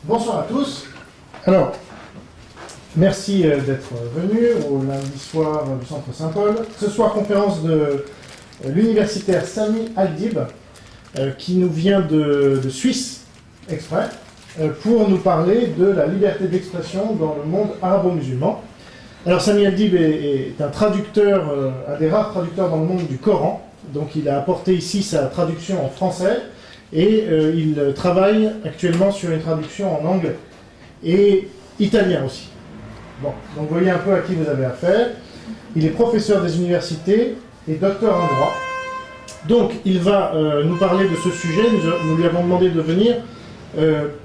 Bonsoir à tous. Alors, merci d'être venus au lundi soir du Centre Saint-Paul. Ce soir, conférence de l'universitaire Sami Al-Dib, qui nous vient de Suisse exprès, pour nous parler de la liberté d'expression dans le monde arabo-musulman. Alors, Sami Al-Dib est un traducteur, un des rares traducteurs dans le monde du Coran. Donc, il a apporté ici sa traduction en français. Et il travaille actuellement sur une traduction en anglais et italien aussi. Bon, donc vous voyez un peu à qui vous avez affaire. Il est professeur des universités et docteur en droit. Donc il va nous parler de ce sujet. Nous lui avons demandé de venir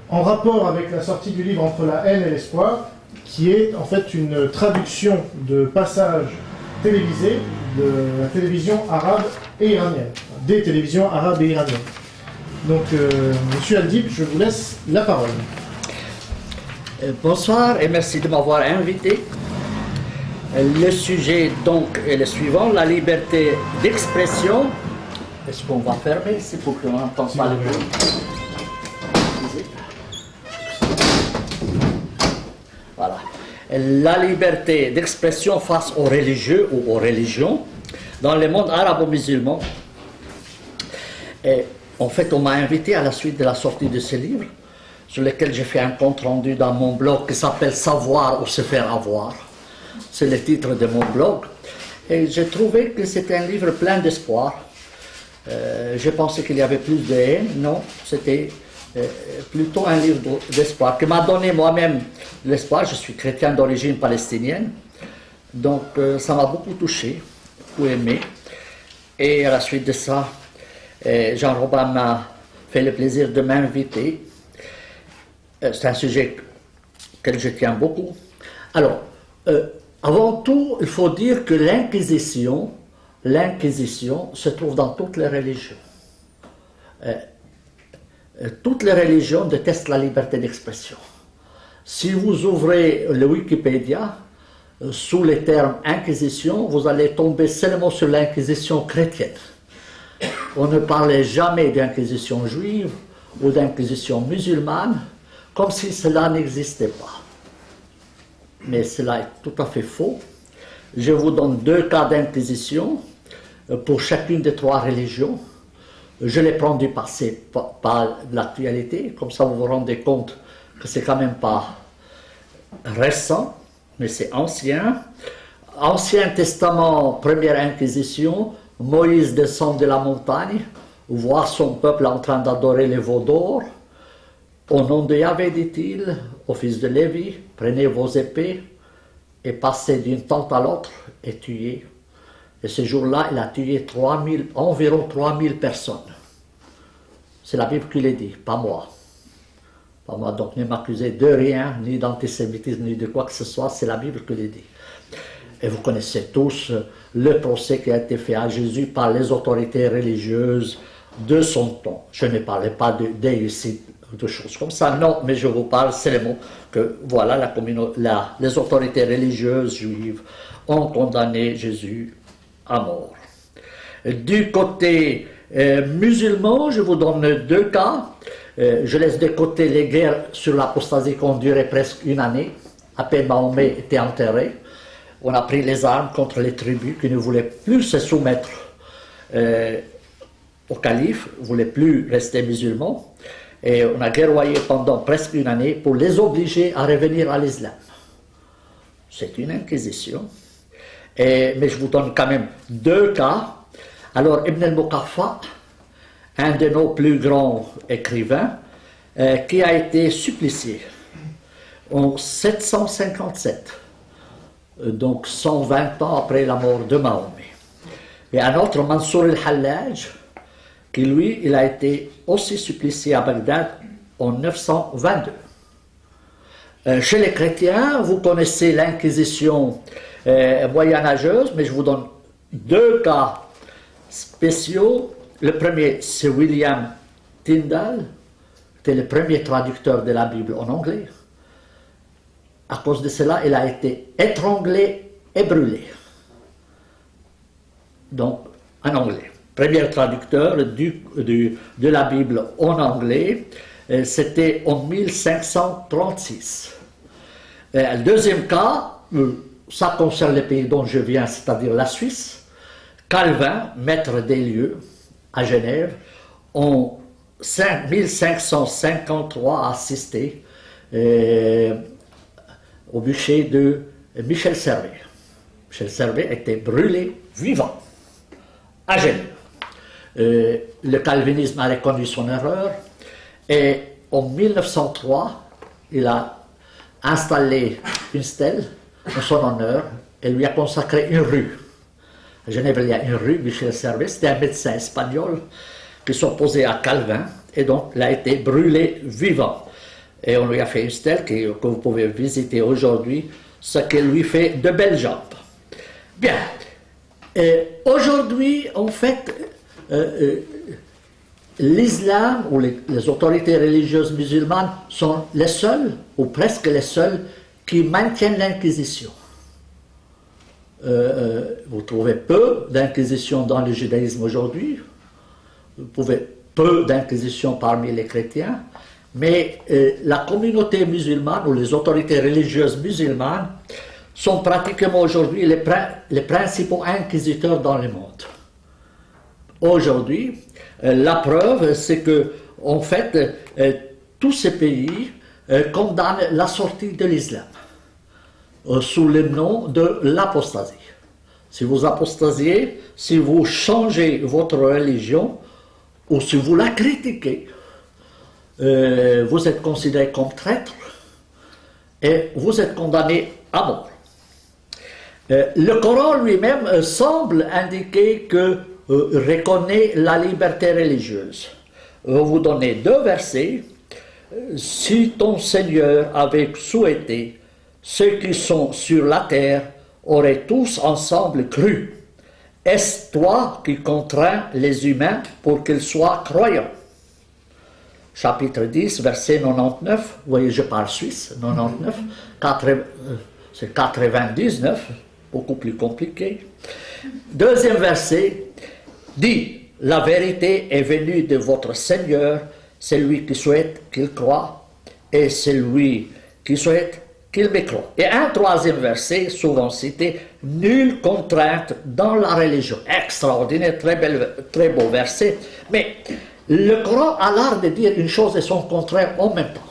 en rapport avec la sortie du livre Entre la haine et l'espoir, qui est en fait une traduction de passages télévisés de la télévision arabe et iranienne, des télévisions arabes et iraniennes. Donc, Monsieur Al-Dib, je vous laisse la parole. Bonsoir et merci de m'avoir invité. Le sujet donc est le suivant, la liberté d'expression. Est-ce qu'on va fermer? C'est pour qu'on n'entende pas le bruit. Voilà. La liberté d'expression face aux religieux ou aux religions dans le monde arabo-musulman. En fait, on m'a invité à la suite de la sortie de ce livre, sur lequel j'ai fait un compte-rendu dans mon blog qui s'appelle « Savoir ou se faire avoir ». C'est le titre de mon blog. Et j'ai trouvé que c'était un livre plein d'espoir. Je pensais qu'il y avait plus de haine. Non, c'était plutôt un livre d'espoir, qui m'a donné moi-même l'espoir. Je suis chrétien d'origine palestinienne. Donc, ça m'a beaucoup touché, beaucoup aimé. Et à la suite de ça, Jean Robin m'a fait le plaisir de m'inviter. C'est un sujet auquel je tiens beaucoup. Alors, avant tout, il faut dire que l'Inquisition se trouve dans toutes les religions. Toutes les religions détestent la liberté d'expression. Si vous ouvrez le Wikipédia, sous les termes Inquisition, vous allez tomber seulement sur l'Inquisition chrétienne. On ne parlait jamais d'inquisition juive ou d'inquisition musulmane, comme si cela n'existait pas. Mais cela est tout à fait faux. Je vous donne 2 cas d'inquisition pour chacune des 3 religions. Je les prends du passé, pas de l'actualité, comme ça vous vous rendez compte que c'est quand même pas récent, mais c'est ancien. Ancien Testament, première inquisition, Moïse descend de la montagne, voit son peuple en train d'adorer les veaux d'or. Au nom de Yahvé, dit-il, aux fils de Lévi, prenez vos épées et passez d'une tente à l'autre et tuez. Et ce jour-là, il a tué environ 3000 personnes. C'est la Bible qui l'a dit, pas moi. Pas moi, donc ne m'accusez de rien, ni d'antisémitisme, ni de quoi que ce soit, c'est la Bible qui l'a dit. Et vous connaissez tous le procès qui a été fait à Jésus par les autorités religieuses de son temps. Je ne parlais pas de déicide, de choses comme ça, non, mais je vous parle seulement que voilà, les autorités religieuses juives ont condamné Jésus à mort. Du côté musulman, je vous donne 2 cas. Je laisse de côté les guerres sur l'apostasie qui ont duré presque 1 année. À peine Mahomet était enterré. On a pris les armes contre les tribus qui ne voulaient plus se soumettre au calife, ne voulaient plus rester musulmans. Et on a guerroyé pendant presque 1 année pour les obliger à revenir à l'islam. C'est une inquisition. Mais je vous donne quand même 2 cas. Alors, Ibn al-Muqaffa, un de nos plus grands écrivains, qui a été supplicié en 757. Donc 120 ans après la mort de Mahomet. Et un autre, Mansour al-Hallaj, qui lui, il a été aussi supplicié à Bagdad en 922. Chez les chrétiens, vous connaissez l'inquisition moyenâgeuse, mais je vous donne 2 cas spéciaux. Le premier, c'est William Tyndale, qui était le premier traducteur de la Bible en anglais. À cause de cela, il a été étranglé et brûlé. Donc, en anglais. premier traducteur de la Bible en anglais, c'était en 1536. Le deuxième cas, ça concerne les pays dont je viens, c'est-à-dire la Suisse. Calvin, maître des lieux à Genève, en 1553 a assisté au bûcher de Michel Servet. Michel Servet était brûlé vivant à Genève. Le calvinisme a reconnu son erreur et en 1903, il a installé une stèle en son honneur et lui a consacré une rue. À Genève, il y a une rue, Michel Servet, c'était un médecin espagnol qui s'opposait à Calvin et donc il a été brûlé vivant. Et on lui a fait une stèle que vous pouvez visiter aujourd'hui, ce qui lui fait de belles jambes. Bien. Aujourd'hui, en fait, l'islam ou les autorités religieuses musulmanes sont les seules, ou presque les seules, qui maintiennent l'inquisition. Vous trouvez peu d'inquisition dans le judaïsme aujourd'hui, vous trouvez peu d'inquisition parmi les chrétiens, mais la communauté musulmane ou les autorités religieuses musulmanes sont pratiquement aujourd'hui les principaux inquisiteurs dans le monde. Aujourd'hui, la preuve, c'est que, en fait, tous ces pays condamnent la sortie de l'islam sous le nom de l'apostasie. Si vous apostasiez, si vous changez votre religion ou si vous la critiquez, vous êtes considéré comme traître et vous êtes condamné à mort. Le Coran lui-même semble indiquer que reconnaît la liberté religieuse. Je vais vous donner deux versets. Si ton Seigneur avait souhaité, ceux qui sont sur la terre auraient tous ensemble cru. Est-ce toi qui contrains les humains pour qu'ils soient croyants? Chapitre 10, verset 99, vous voyez, je parle suisse, 99, c'est 99, beaucoup plus compliqué. Deuxième verset dit, la vérité est venue de votre Seigneur, celui qui souhaite qu'il croie, et celui qui souhaite qu'il mécroie. Et un troisième verset, souvent cité, nulle contrainte dans la religion. Extraordinaire, très beau verset, mais le Coran a l'art de dire une chose et son contraire en même temps.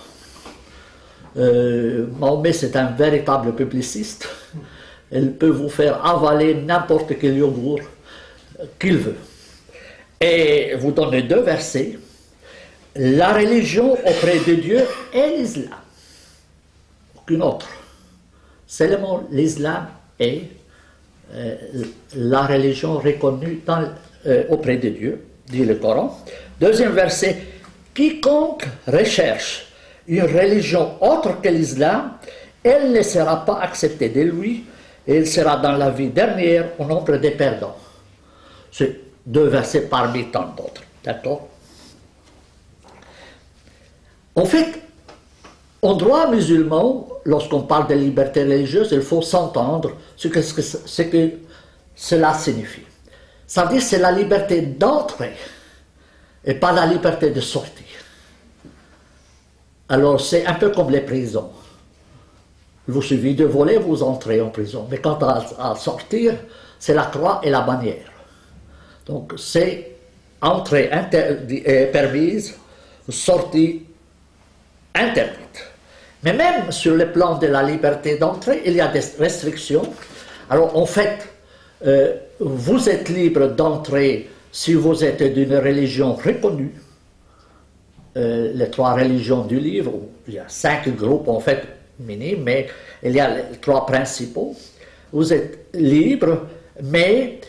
Mahomet, c'est un véritable publiciste. Il peut vous faire avaler n'importe quel yogourt qu'il veut. Et vous donne deux versets. La religion auprès de Dieu est l'islam. Aucune autre. Seulement l'islam est la religion reconnue auprès de Dieu, dit le Coran. Deuxième verset, quiconque recherche une religion autre que l'islam, elle ne sera pas acceptée de lui et il sera dans la vie dernière au nombre des perdants. C'est deux versets parmi tant d'autres. D'accord? En fait, en droit musulman, lorsqu'on parle de liberté religieuse, il faut s'entendre ce que cela signifie. Ça veut dire que c'est la liberté d'entrer et pas la liberté de sortir. Alors c'est un peu comme les prisons. Il vous suffit de voler, vous entrez en prison. Mais quant à sortir, c'est la croix et la bannière. Donc c'est entrée permise, sortie interdite. Mais même sur le plan de la liberté d'entrée, il y a des restrictions. Alors en fait, vous êtes libre d'entrer si vous êtes d'une religion reconnue. Les trois religions du livre, il y a 5 groupes en fait minimes, mais il y a les 3 principaux. Vous êtes libre, mais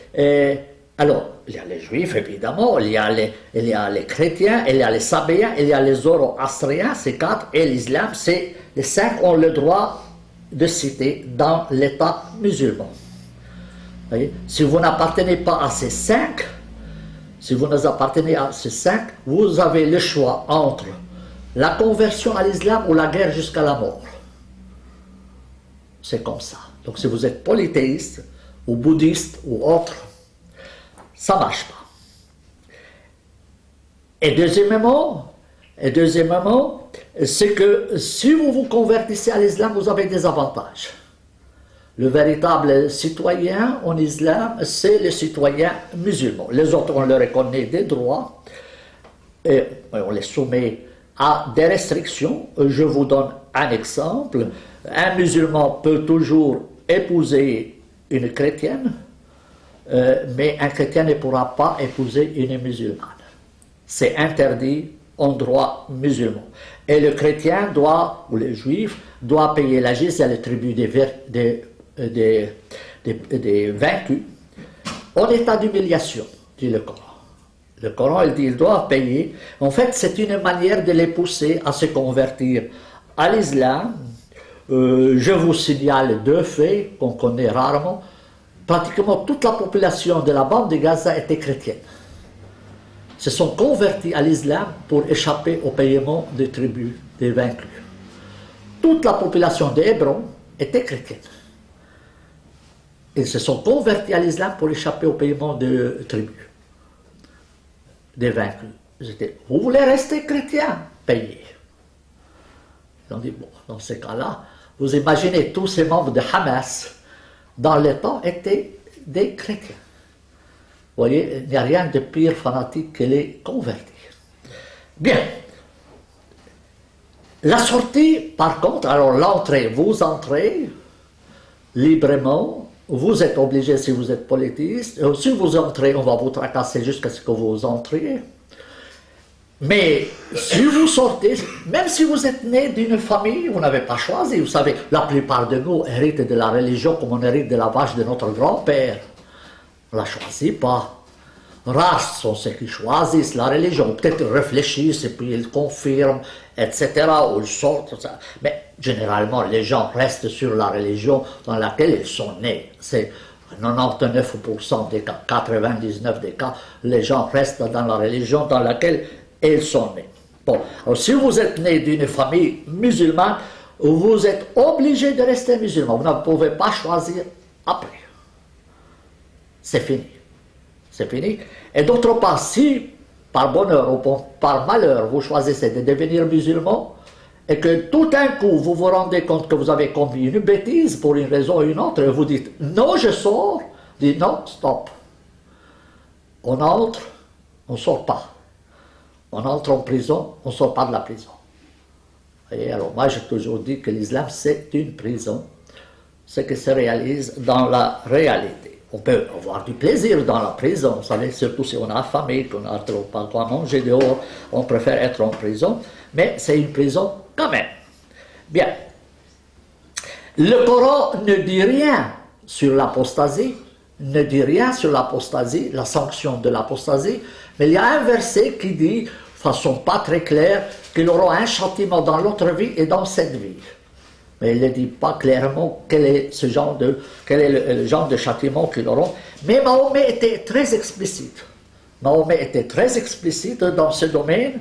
alors il y a les juifs évidemment, il y a les chrétiens, il y a les sabéens, il y a les zoroastriens, c'est 4, et l'islam, c'est les 5 ont le droit de citer dans l'État musulman. Voyez? Si vous n'appartenez pas à ces 5, vous avez le choix entre la conversion à l'islam ou la guerre jusqu'à la mort. C'est comme ça. Donc si vous êtes polythéiste ou bouddhiste ou autre, ça ne marche pas. Et deuxièmement, c'est que si vous vous convertissez à l'islam, vous avez des avantages. Le véritable citoyen en islam, c'est le citoyen musulman. Les autres, on leur reconnaît des droits et on les soumet à des restrictions. Je vous donne un exemple. Un musulman peut toujours épouser une chrétienne, mais un chrétien ne pourra pas épouser une musulmane. C'est interdit en droit musulman. Et le chrétien doit, ou le juif, doit payer la jizya, le tribut des vaincus, en état d'humiliation, dit le Coran. Le Coran, il dit qu'ils doivent payer. En fait, c'est une manière de les pousser à se convertir à l'islam. Je vous signale deux faits qu'on connaît rarement. Pratiquement toute la population de la bande de Gaza était chrétienne. Se sont convertis à l'islam pour échapper au paiement des tribus des vaincus. Toute la population d'Hébron était chrétienne. Ils se sont convertis à l'islam pour échapper au paiement des tribus des vaincus. Vous voulez rester chrétien? Payez. Ils ont dit, bon, dans ce cas-là, vous imaginez tous ces membres de Hamas, dans le temps, étaient des chrétiens. Vous voyez, il n'y a rien de pire fanatique que les convertis. Bien. La sortie, par contre, alors l'entrée, vous entrez librement, vous êtes obligé si vous êtes politiste, si vous entrez, on va vous tracasser jusqu'à ce que vous entriez. Mais si vous sortez, même si vous êtes né d'une famille, vous n'avez pas choisi, vous savez, la plupart de nous héritent de la religion comme on hérite de la vache de notre grand-père. On ne la choisit pas. Rares sont ceux qui choisissent la religion, peut-être ils réfléchissent et puis ils confirment, etc., ou ils sortent, mais généralement les gens restent sur la religion dans laquelle ils sont nés. C'est 99% des cas, 99% des cas, les gens restent dans la religion dans laquelle ils sont nés. Bon, alors si vous êtes né d'une famille musulmane, vous êtes obligé de rester musulman, vous ne pouvez pas choisir après. C'est fini. C'est fini. Et d'autre part, si par bonheur ou par malheur vous choisissez de devenir musulman et que tout d'un coup vous vous rendez compte que vous avez commis une bêtise pour une raison ou une autre et vous dites non, je sors, dites non, stop. On entre, on ne sort pas. On entre en prison, on ne sort pas de la prison. Et alors moi j'ai toujours dit que l'islam c'est une prison, ce qui se réalise dans la réalité. On peut avoir du plaisir dans la prison, vous savez, surtout si on a faim, qu'on a trop pas quoi manger dehors, on préfère être en prison, mais c'est une prison quand même. Bien. Le Coran ne dit rien sur l'apostasie, la sanction de l'apostasie, mais il y a un verset qui dit, de façon pas très claire, qu'il aura un châtiment dans l'autre vie et dans cette vie. Mais il ne dit pas clairement quel est le genre de châtiment qu'ils auront. Mais Mahomet était très explicite. Mahomet était très explicite dans ce domaine.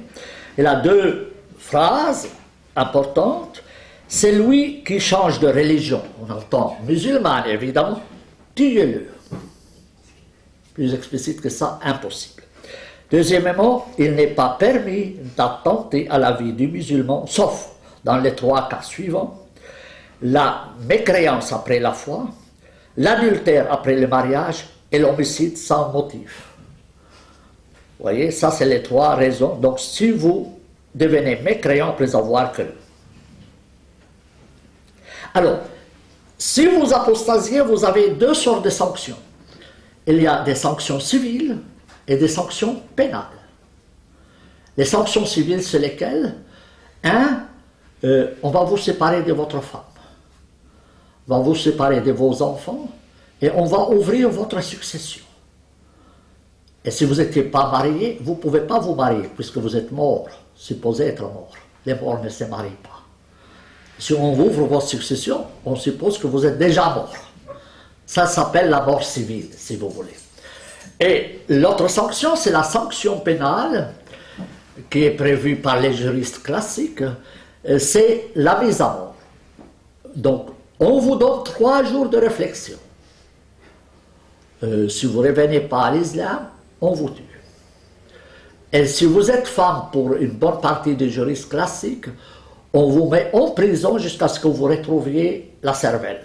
Il a deux phrases importantes. C'est lui qui change de religion. On entend musulman, évidemment. Tuez-le. Plus explicite que ça, impossible. Deuxièmement, il n'est pas permis d'attenter à la vie du musulman, sauf dans les trois cas suivants. La mécréance après la foi, l'adultère après le mariage et l'homicide sans motif. Vous voyez, ça c'est les trois raisons. Donc si vous devenez mécréant après avoir cru. Alors, si vous apostasiez, vous avez deux sortes de sanctions. Il y a des sanctions civiles et des sanctions pénales. Les sanctions civiles, c'est lesquelles? On va vous séparer de votre femme. On va vous séparer de vos enfants et on va ouvrir votre succession. Et si vous n'étiez pas marié, vous ne pouvez pas vous marier puisque vous êtes mort, supposé être mort. Les morts ne se marient pas. Si on ouvre votre succession, on suppose que vous êtes déjà mort. Ça s'appelle la mort civile, si vous voulez. Et l'autre sanction, c'est la sanction pénale qui est prévue par les juristes classiques, c'est la mise à mort. Donc, on vous donne 3 jours de réflexion. Si vous ne revenez pas à l'islam, on vous tue. Et si vous êtes femme pour une bonne partie des juristes classiques, on vous met en prison jusqu'à ce que vous retrouviez la cervelle.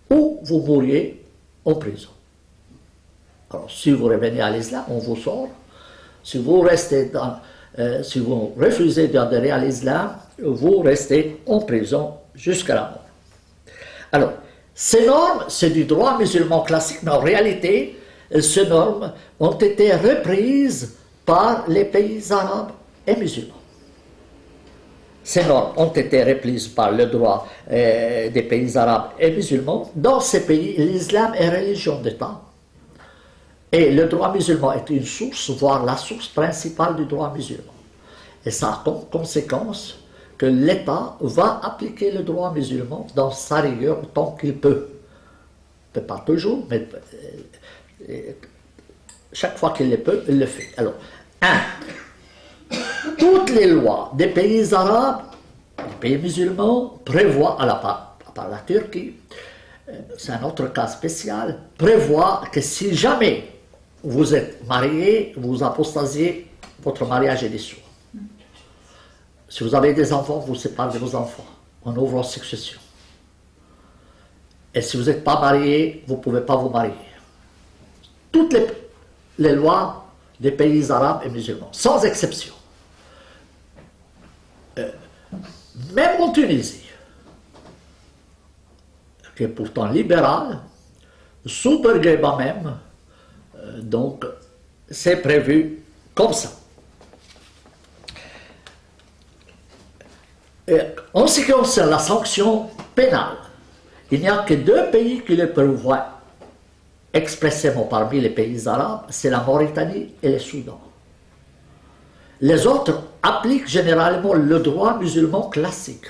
Ou vous mouriez en prison. Alors, si vous revenez à l'islam, on vous sort. Si vous si vous refusez d'adhérer à l'islam, vous restez en prison jusqu'à la mort. Alors, ces normes, c'est du droit musulman classique, mais en réalité, ces normes ont été reprises par les pays arabes et musulmans. Ces normes ont été reprises par le droit des pays arabes et musulmans. Dans ces pays, l'islam est religion d'État. Et le droit musulman est une source, voire la source principale du droit musulman. Et ça a comme conséquence que l'État va appliquer le droit musulman dans sa rigueur autant qu'il peut. Il ne peut pas toujours, mais chaque fois qu'il le peut, il le fait. Alors, toutes les lois des pays arabes, des pays musulmans, prévoient, à part la Turquie, c'est un autre cas spécial, prévoient que si jamais vous êtes marié, vous apostasiez, votre mariage est dissous. Si vous avez des enfants, vous séparez de vos enfants. On ouvre en succession. Et si vous n'êtes pas marié, vous ne pouvez pas vous marier. Toutes les lois des pays arabes et musulmans, sans exception. Même en Tunisie, qui est pourtant libérale, sous Bourguiba même, donc c'est prévu comme ça. En ce qui concerne la sanction pénale, il n'y a que 2 pays qui le prévoient expressément parmi les pays arabes, c'est la Mauritanie et le Soudan. Les autres appliquent généralement le droit musulman classique,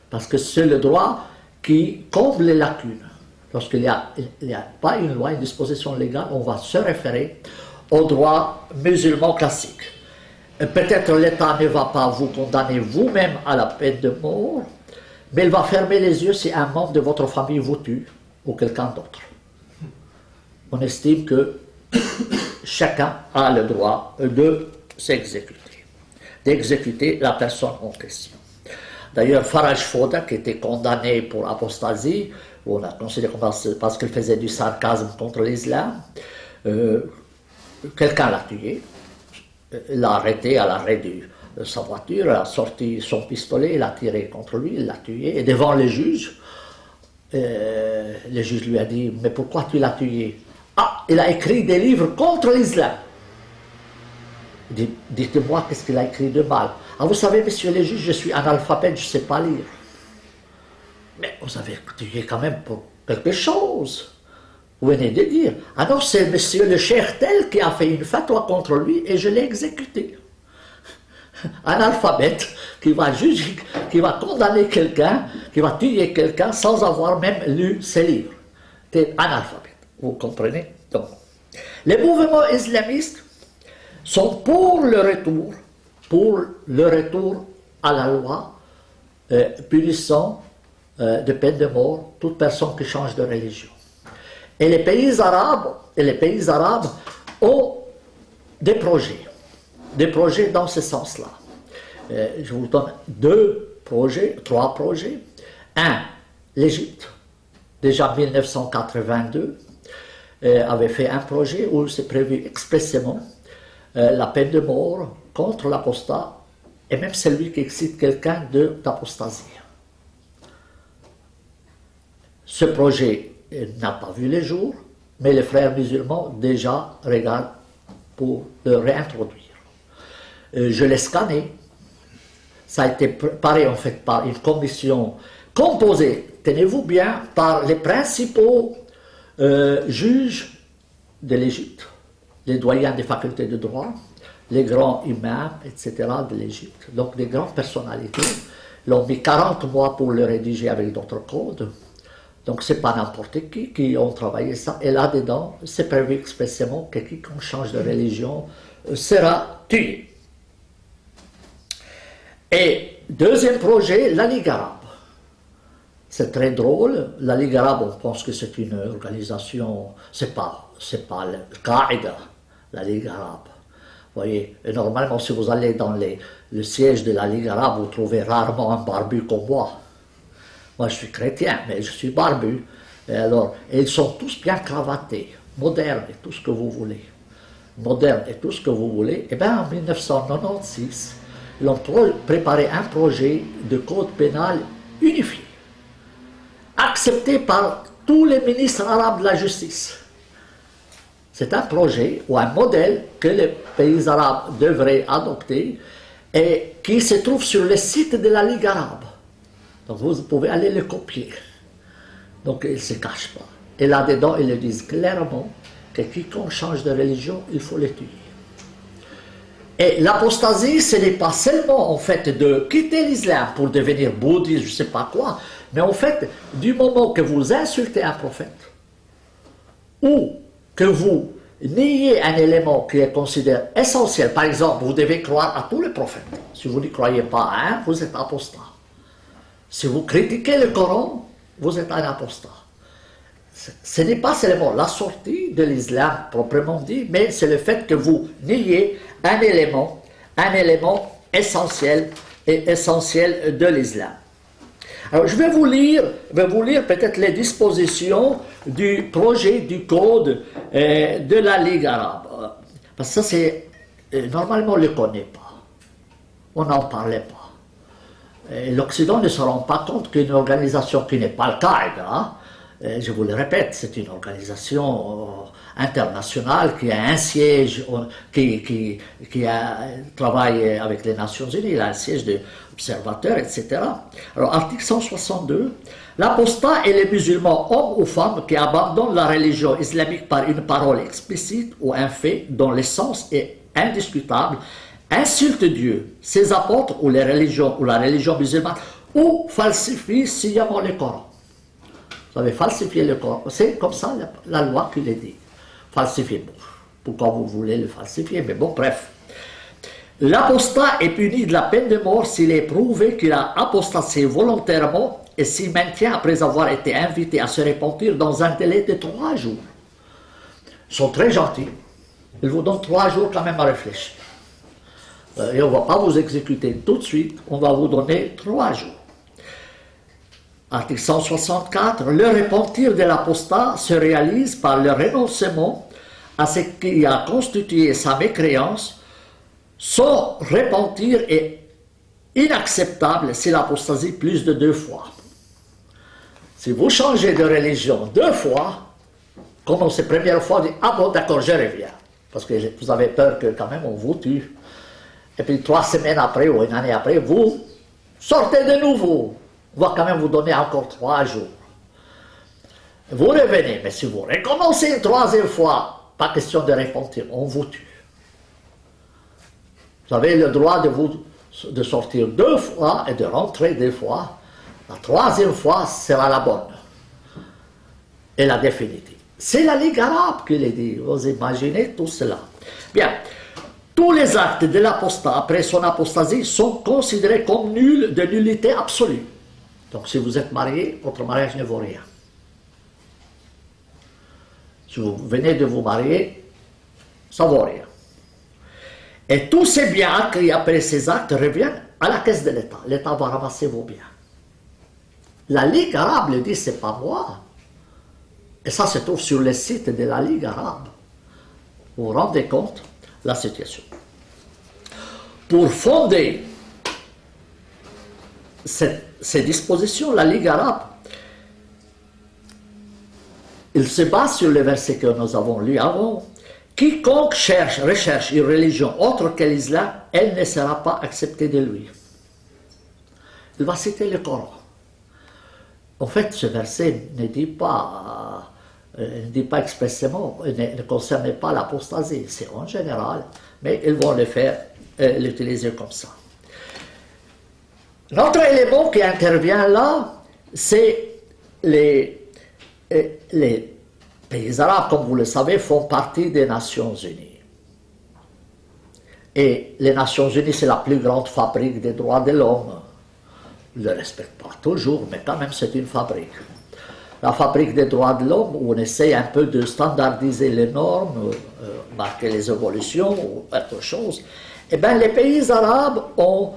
parce que c'est le droit qui comble les lacunes. Lorsqu'il n'y a pas une loi, une disposition légale, on va se référer au droit musulman classique. Peut-être l'État ne va pas vous condamner vous-même à la peine de mort, mais il va fermer les yeux si un membre de votre famille vous tue ou quelqu'un d'autre. On estime que chacun a le droit de s'exécuter, d'exécuter la personne en question. D'ailleurs, Faraj Fouda, qui était condamné pour apostasie, on a considéré parce qu'il faisait du sarcasme contre l'islam, quelqu'un l'a tué. Il l'a arrêté à l'arrêt de sa voiture, il a sorti son pistolet, il a tiré contre lui, il l'a tué. Et devant les juges lui a dit « Mais pourquoi tu l'as tué ?» « Ah, il a écrit des livres contre l'islam. » Dites-moi qu'est-ce qu'il a écrit de mal. « Ah, vous savez, messieurs les juges, je suis analphabète, je ne sais pas lire. » Mais vous avez tué quand même pour quelque chose. Vous venez de dire, ah non, c'est monsieur le cheikh tel qui a fait une fatwa contre lui et je l'ai exécuté. Un analphabète qui va juger, qui va condamner quelqu'un, qui va tuer quelqu'un sans avoir même lu ses livres. C'est analphabète, vous comprenez? Donc, les mouvements islamistes sont pour le retour à la loi punissant de peine de mort toute personne qui change de religion. Et les pays arabes ont des projets dans ce sens-là. Je vous donne 3 projets. Un, l'Égypte, déjà en 1982, avait fait un projet où c'est prévu expressément la peine de mort contre l'apostat et même celui qui excite quelqu'un d'apostasie. Ce projet n'a pas vu le jour, mais les frères musulmans déjà regardent pour le réintroduire. Je l'ai scanné. Ça a été préparé en fait par une commission composée, tenez-vous bien, par les principaux juges de l'Égypte, les doyens des facultés de droit, les grands imams, etc. de l'Égypte. Donc des grandes personnalités. Ils ont mis 40 mois pour le rédiger avec d'autres codes. Donc ce n'est pas n'importe qui ont travaillé ça. Et là-dedans, c'est prévu expressément que quiconque change de religion sera tué. Et deuxième projet, la Ligue arabe. C'est très drôle. La Ligue arabe, on pense que c'est une organisation, c'est pas le Qaïda, la Ligue arabe. voyez, et normalement, si vous allez dans le siège de la Ligue arabe, vous trouvez rarement un barbu comme moi. Moi, je suis chrétien, mais je suis barbu. Et ils sont tous bien cravatés, modernes et tout ce que vous voulez. Modernes et tout ce que vous voulez. Et bien, en 1996, ils ont préparé un projet de code pénal unifié, accepté par tous les ministres arabes de la justice. C'est un projet ou un modèle que les pays arabes devraient adopter et qui se trouve sur le site de la Ligue arabe. Donc vous pouvez aller le copier. Donc ils ne se cachent pas. Et là-dedans, ils le disent clairement que quiconque change de religion, il faut le tuer. Et l'apostasie, ce n'est pas seulement en fait de quitter l'islam pour devenir bouddhiste, je ne sais pas quoi, mais en fait, du moment que vous insultez un prophète, ou que vous niez un élément qui est considéré essentiel, par exemple, vous devez croire à tous les prophètes. Si vous n'y croyez pas à un, vous êtes apostat. Si vous critiquez le Coran, vous êtes un apostat. Ce n'est pas seulement la sortie de l'islam proprement dit, mais c'est le fait que vous niez un élément essentiel de l'islam. Alors, je vais vous lire peut-être les dispositions du projet du code de la Ligue arabe. Parce que ça, normalement, on ne le connaît pas. On n'en parlait pas. L'Occident ne se rend pas compte qu'une organisation qui n'est pas Al-Qaïda, je vous le répète, c'est une organisation internationale qui a un siège, qui travaille avec les Nations Unies, il a un siège d'observateur, etc. Alors, article 162, l'apostat est les musulmans, hommes ou femmes, qui abandonnent la religion islamique par une parole explicite ou un fait dont l'essence est indiscutable, insulte Dieu, ses apôtres ou la religion musulmane, ou falsifie sciemment le Coran. Vous avez falsifié le Coran. C'est comme ça la loi qui le dit. Falsifier. Pourquoi vous voulez le falsifier? Mais bon, bref. L'apostat est puni de la peine de mort s'il est prouvé qu'il a apostaté volontairement et s'il maintient après avoir été invité à se repentir dans un délai de 3 jours. Ils sont très gentils. Ils vous donnent 3 jours quand même à réfléchir. Et on ne va pas vous exécuter tout de suite, on va vous donner 3 jours. Article 164, le repentir de l'apostat se réalise par le renoncement à ce qui a constitué sa mécréance. Son repentir est inacceptable si l'apostasie plus de 2 fois. Si vous changez de religion 2 fois, commencez première fois, dites ah bon d'accord je reviens, parce que vous avez peur que quand même on vous tue. Et puis 3 semaines après ou une année après, vous sortez de nouveau. On va quand même vous donner encore 3 jours. Vous revenez, mais si vous recommencez une 3e fois, pas question de repentir, on vous tue. Vous avez le droit de sortir 2 fois et de rentrer 2 fois. La 3e fois sera la bonne et la définitive. C'est la Ligue arabe qui le dit. Vous imaginez tout cela. Bien. Tous les actes de l'apostat après son apostasie sont considérés comme nuls, de nullité absolue. Donc si vous êtes marié, votre mariage ne vaut rien. Si vous venez de vous marier, ça ne vaut rien. Et tous ces biens acquis après ces actes reviennent à la caisse de l'État. L'État va ramasser vos biens. La Ligue arabe le dit, ce n'est pas moi. Et ça se trouve sur le site de la Ligue arabe. Vous vous rendez compte la situation. Pour fonder ces dispositions, la Ligue arabe, il se base sur le verset que nous avons lu avant. Quiconque recherche une religion autre que l'islam, elle ne sera pas acceptée de lui. Il va citer le Coran. En fait, ce verset ne dit pas expressément, ne concerne pas l'apostasie, c'est en général, mais ils vont l'utiliser comme ça. L'autre élément qui intervient là, c'est les pays arabes, comme vous le savez, font partie des Nations Unies. Et les Nations Unies, c'est la plus grande fabrique des droits de l'homme. Ils ne le respectent pas toujours, mais quand même, c'est une fabrique. la fabrique des droits de l'homme, où on essaie un peu de standardiser les normes, marquer les évolutions ou autre chose, eh bien, les pays arabes ont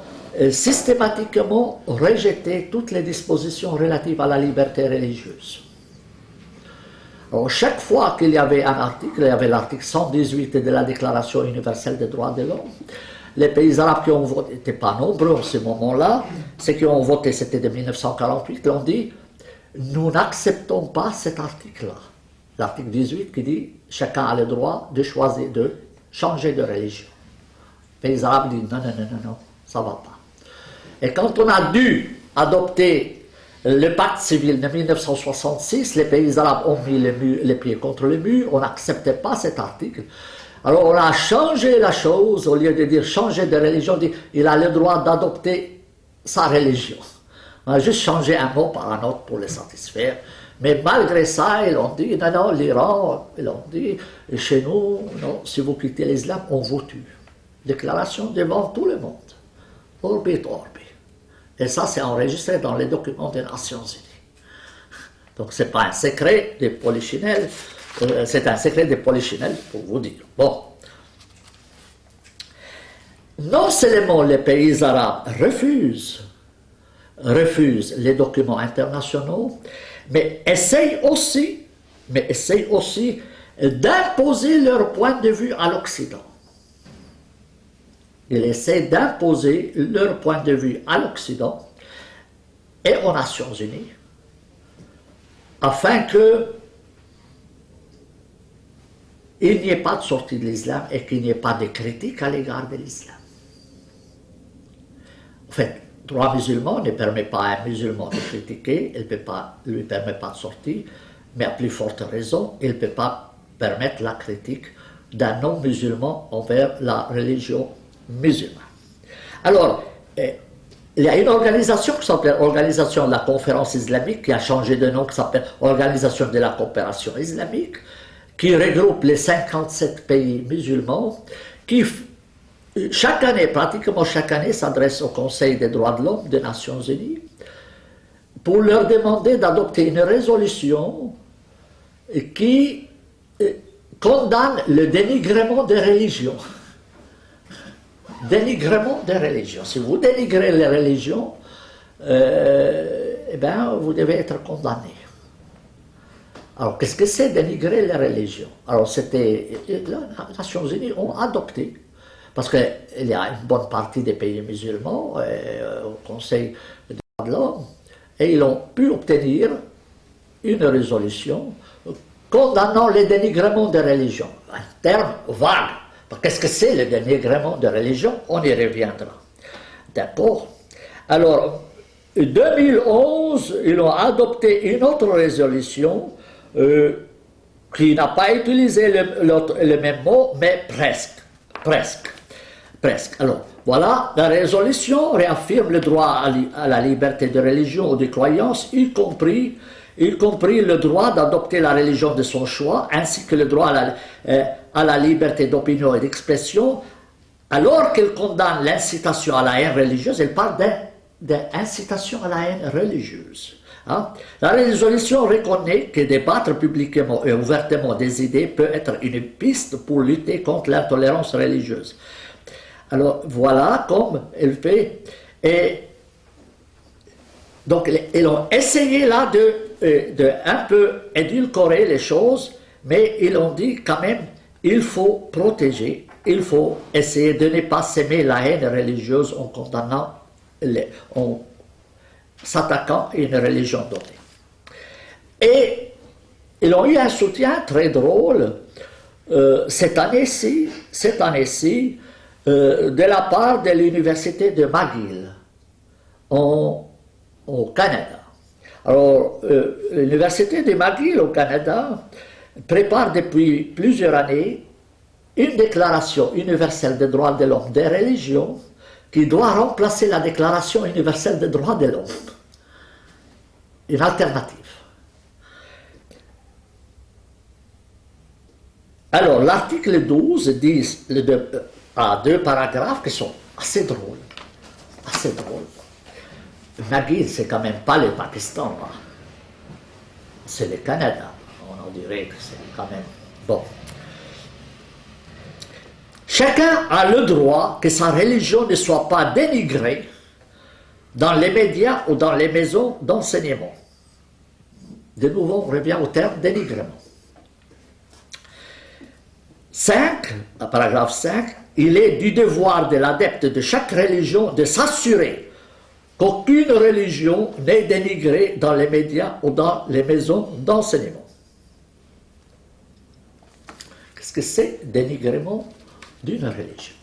systématiquement rejeté toutes les dispositions relatives à la liberté religieuse. Alors, chaque fois qu'il y avait un article, il y avait l'article 118 de la Déclaration universelle des droits de l'homme, les pays arabes qui ont voté, n'étaient pas nombreux en ce moment-là, ceux qui ont voté, c'était de 1948, l'ont dit, nous n'acceptons pas cet article-là. L'article 18 qui dit, chacun a le droit de choisir, de changer de religion. Les pays arabes disent, non, non, non, non, non, ça ne va pas. Et quand on a dû adopter le pacte civil de 1966, les pays arabes ont mis les pieds contre le mur, on n'acceptait pas cet article. Alors on a changé la chose, au lieu de dire changer de religion, on dit il a le droit d'adopter sa religion. On a juste changé un mot par un autre pour le satisfaire. Mais malgré ça, ils ont dit, non, non, l'Iran, ils ont dit, chez nous, non, si vous quittez l'islam, on vous tue. Déclaration devant tout le monde. Orbi et orbi. Et ça, c'est enregistré dans les documents des Nations Unies. Donc, ce n'est pas un secret des polichinelles, c'est un secret des polichinelles pour vous dire. Bon. Non seulement les pays arabes refusent les documents internationaux, mais essayent aussi d'imposer leur point de vue à l'Occident. Ils essaient d'imposer leur point de vue à l'Occident et aux Nations Unies, afin qu'il n'y ait pas de sortie de l'islam et qu'il n'y ait pas de critique à l'égard de l'islam. En fait, le droit musulman ne permet pas à un musulman de critiquer, il ne lui permet pas de sortir, mais à plus forte raison, il ne peut pas permettre la critique d'un non-musulman envers la religion musulmane. Alors, il y a une organisation qui s'appelle Organisation de la Conférence islamique, qui a changé de nom, qui s'appelle Organisation de la coopération islamique, qui regroupe les 57 pays musulmans, qui chaque année, pratiquement chaque année, s'adresse au Conseil des droits de l'homme des Nations Unies pour leur demander d'adopter une résolution qui condamne le dénigrement des religions. Dénigrement des religions. Si vous dénigrez les religions, eh bien, vous devez être condamné. Alors, qu'est-ce que c'est dénigrer les religions? Alors, les Nations Unies ont adopté, parce qu'il y a une bonne partie des pays musulmans au Conseil des droits de l'homme, et ils ont pu obtenir une résolution condamnant le dénigrement des religions. Un terme vague. Qu'est-ce que c'est le dénigrement de religion? On y reviendra. D'accord? Alors, en 2011, ils ont adopté une autre résolution qui n'a pas utilisé le même mot, mais presque. Alors, voilà, la résolution réaffirme le droit à la liberté de religion ou de croyance, y compris le droit d'adopter la religion de son choix, ainsi que le droit à la liberté d'opinion et d'expression. Alors qu'elle condamne l'incitation à la haine religieuse, elle parle d'incitation à la haine religieuse. Hein? La résolution reconnaît que débattre publiquement et ouvertement des idées peut être une piste pour lutter contre l'intolérance religieuse. Alors voilà comme elle fait. Et donc ils ont essayé là de un peu édulcorer les choses, mais ils ont dit quand même il faut protéger, il faut essayer de ne pas s'aimer la haine religieuse en condamnant, en s'attaquant à une religion donnée. Et ils ont eu un soutien très drôle cette année-ci, de la part de l'université de McGill au Canada. Alors, l'université de McGill au Canada prépare depuis plusieurs années une déclaration universelle des droits de l'homme des religions qui doit remplacer la déclaration universelle des droits de l'homme. Une alternative. Alors, l'article 12 dit, a deux paragraphes qui sont assez drôles. McGill, c'est quand même pas le Pakistan, là. c'est le Canada. On en dirait que c'est quand même bon. Chacun a le droit que sa religion ne soit pas dénigrée dans les médias ou dans les maisons d'enseignement. De nouveau, on revient au terme dénigrement. 5, paragraphe 5, il est du devoir de l'adepte de chaque religion de s'assurer qu'aucune religion n'est dénigrée dans les médias ou dans les maisons d'enseignement. Qu'est-ce que c'est dénigrement d'une religion?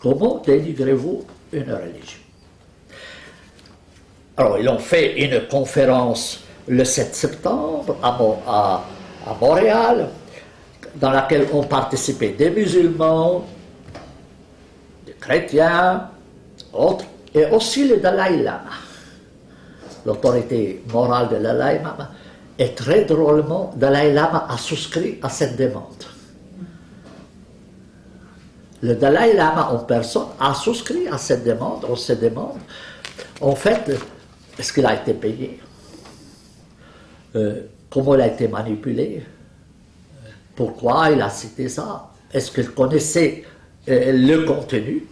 Comment dénigrez-vous une religion? Alors, ils ont fait une conférence le 7 septembre à Montréal, dans laquelle ont participé des musulmans, des chrétiens, autres, et aussi le Dalai Lama. L'autorité morale de Dalai Lama, et très drôlement, Dalai Lama a souscrit à cette demande. Le Dalai Lama en personne a souscrit à cette demande, on se demande, en fait, est-ce qu'il a été payé? Comment il a été manipulé? Pourquoi il a cité ça? Est-ce qu'il connaissait le contenu?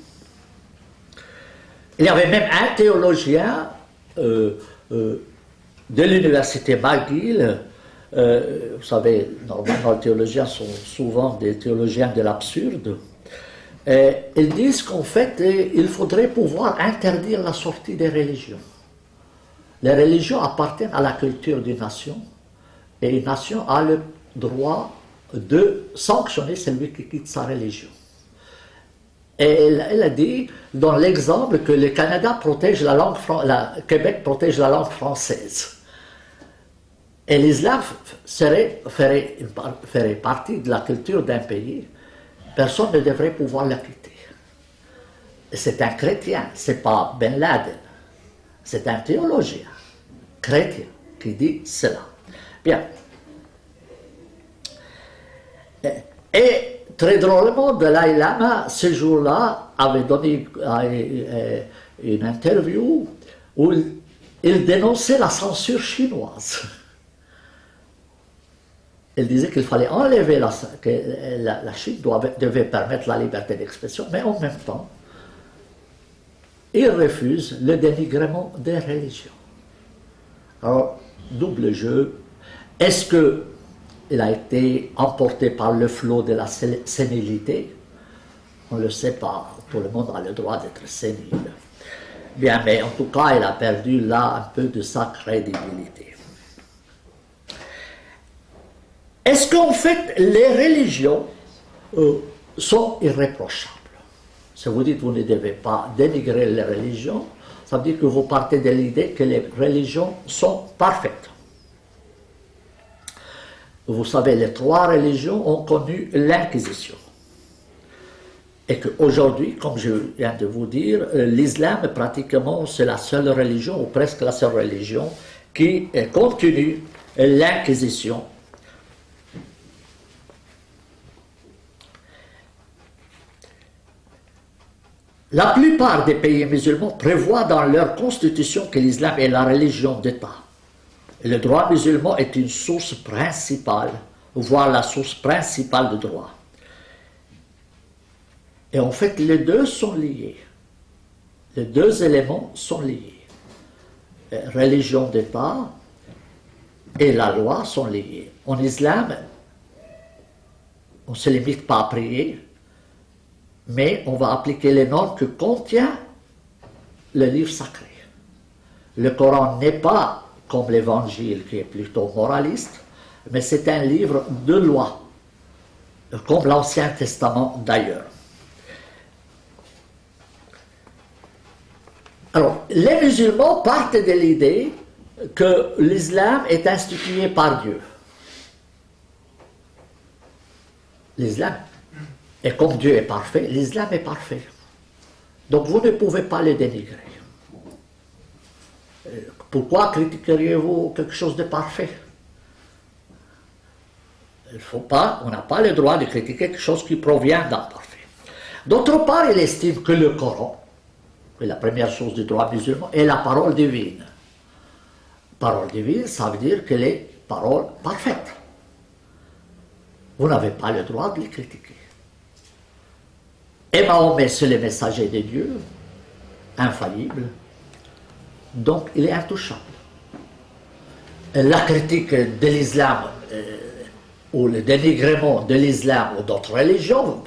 Il y avait même un théologien de l'université McGill. Vous savez, normalement les théologiens sont souvent des théologiens de l'absurde. Ils disent qu'en fait, il faudrait pouvoir interdire la sortie des religions. Les religions appartiennent à la culture d'une nation, et une nation a le droit de sanctionner celui qui quitte sa religion. Et elle a dit, dans l'exemple, que le Canada protège la langue, Québec protège la langue française. Et l'islam ferait partie de la culture d'un pays, personne ne devrait pouvoir la quitter. Et c'est un chrétien, c'est pas Ben Laden, c'est un théologien chrétien qui dit cela. Bien. Et très drôlement, Dalai Lama, ce jour-là, avait donné une interview où il dénonçait la censure chinoise. Il disait qu'il fallait enlever que la Chine devait permettre la liberté d'expression, mais en même temps, il refuse le dénigrement des religions. Alors, double jeu. Est-ce qu'il a été emporté par le flot de la sénilité? On ne le sait pas. Tout le monde a le droit d'être sénile. Bien, mais en tout cas, il a perdu là un peu de sa crédibilité. Est-ce qu'en fait, les religions sont irréprochables? Si vous dites que vous ne devez pas dénigrer les religions, ça veut dire que vous partez de l'idée que les religions sont parfaites. Vous savez, les 3 religions ont connu l'Inquisition. Et qu'aujourd'hui, comme je viens de vous dire, l'islam, pratiquement, c'est la seule religion, ou presque la seule religion, qui continue l'Inquisition. La plupart des pays musulmans prévoient dans leur constitution que l'islam est la religion d'État. Le droit musulman est une source principale, voire la source principale de droit. Et en fait, les deux sont liés. Les deux éléments sont liés. Religion d'État et la loi sont liés. En islam, on ne se limite pas à prier, mais on va appliquer les normes que contient le livre sacré. Le Coran n'est pas comme l'Évangile, qui est plutôt moraliste, mais c'est un livre de loi, comme l'Ancien Testament d'ailleurs. Alors, les musulmans partent de l'idée que l'islam est institué par Dieu. L'islam, et comme Dieu est parfait, l'islam est parfait. Donc vous ne pouvez pas le dénigrer. Pourquoi critiqueriez-vous quelque chose de parfait? Il faut pas, on n'a pas le droit de critiquer quelque chose qui provient d'un parfait. D'autre part, il estime que le Coran, qui est la première source du droit musulman, est la parole divine. Parole divine, ça veut dire qu'elle est paroles parfaites. Vous n'avez pas le droit de les critiquer. Et Mahomet, c'est le messager de Dieu, infaillible, donc il est intouchable. La critique de l'islam ou le dénigrement de l'islam ou d'autres religions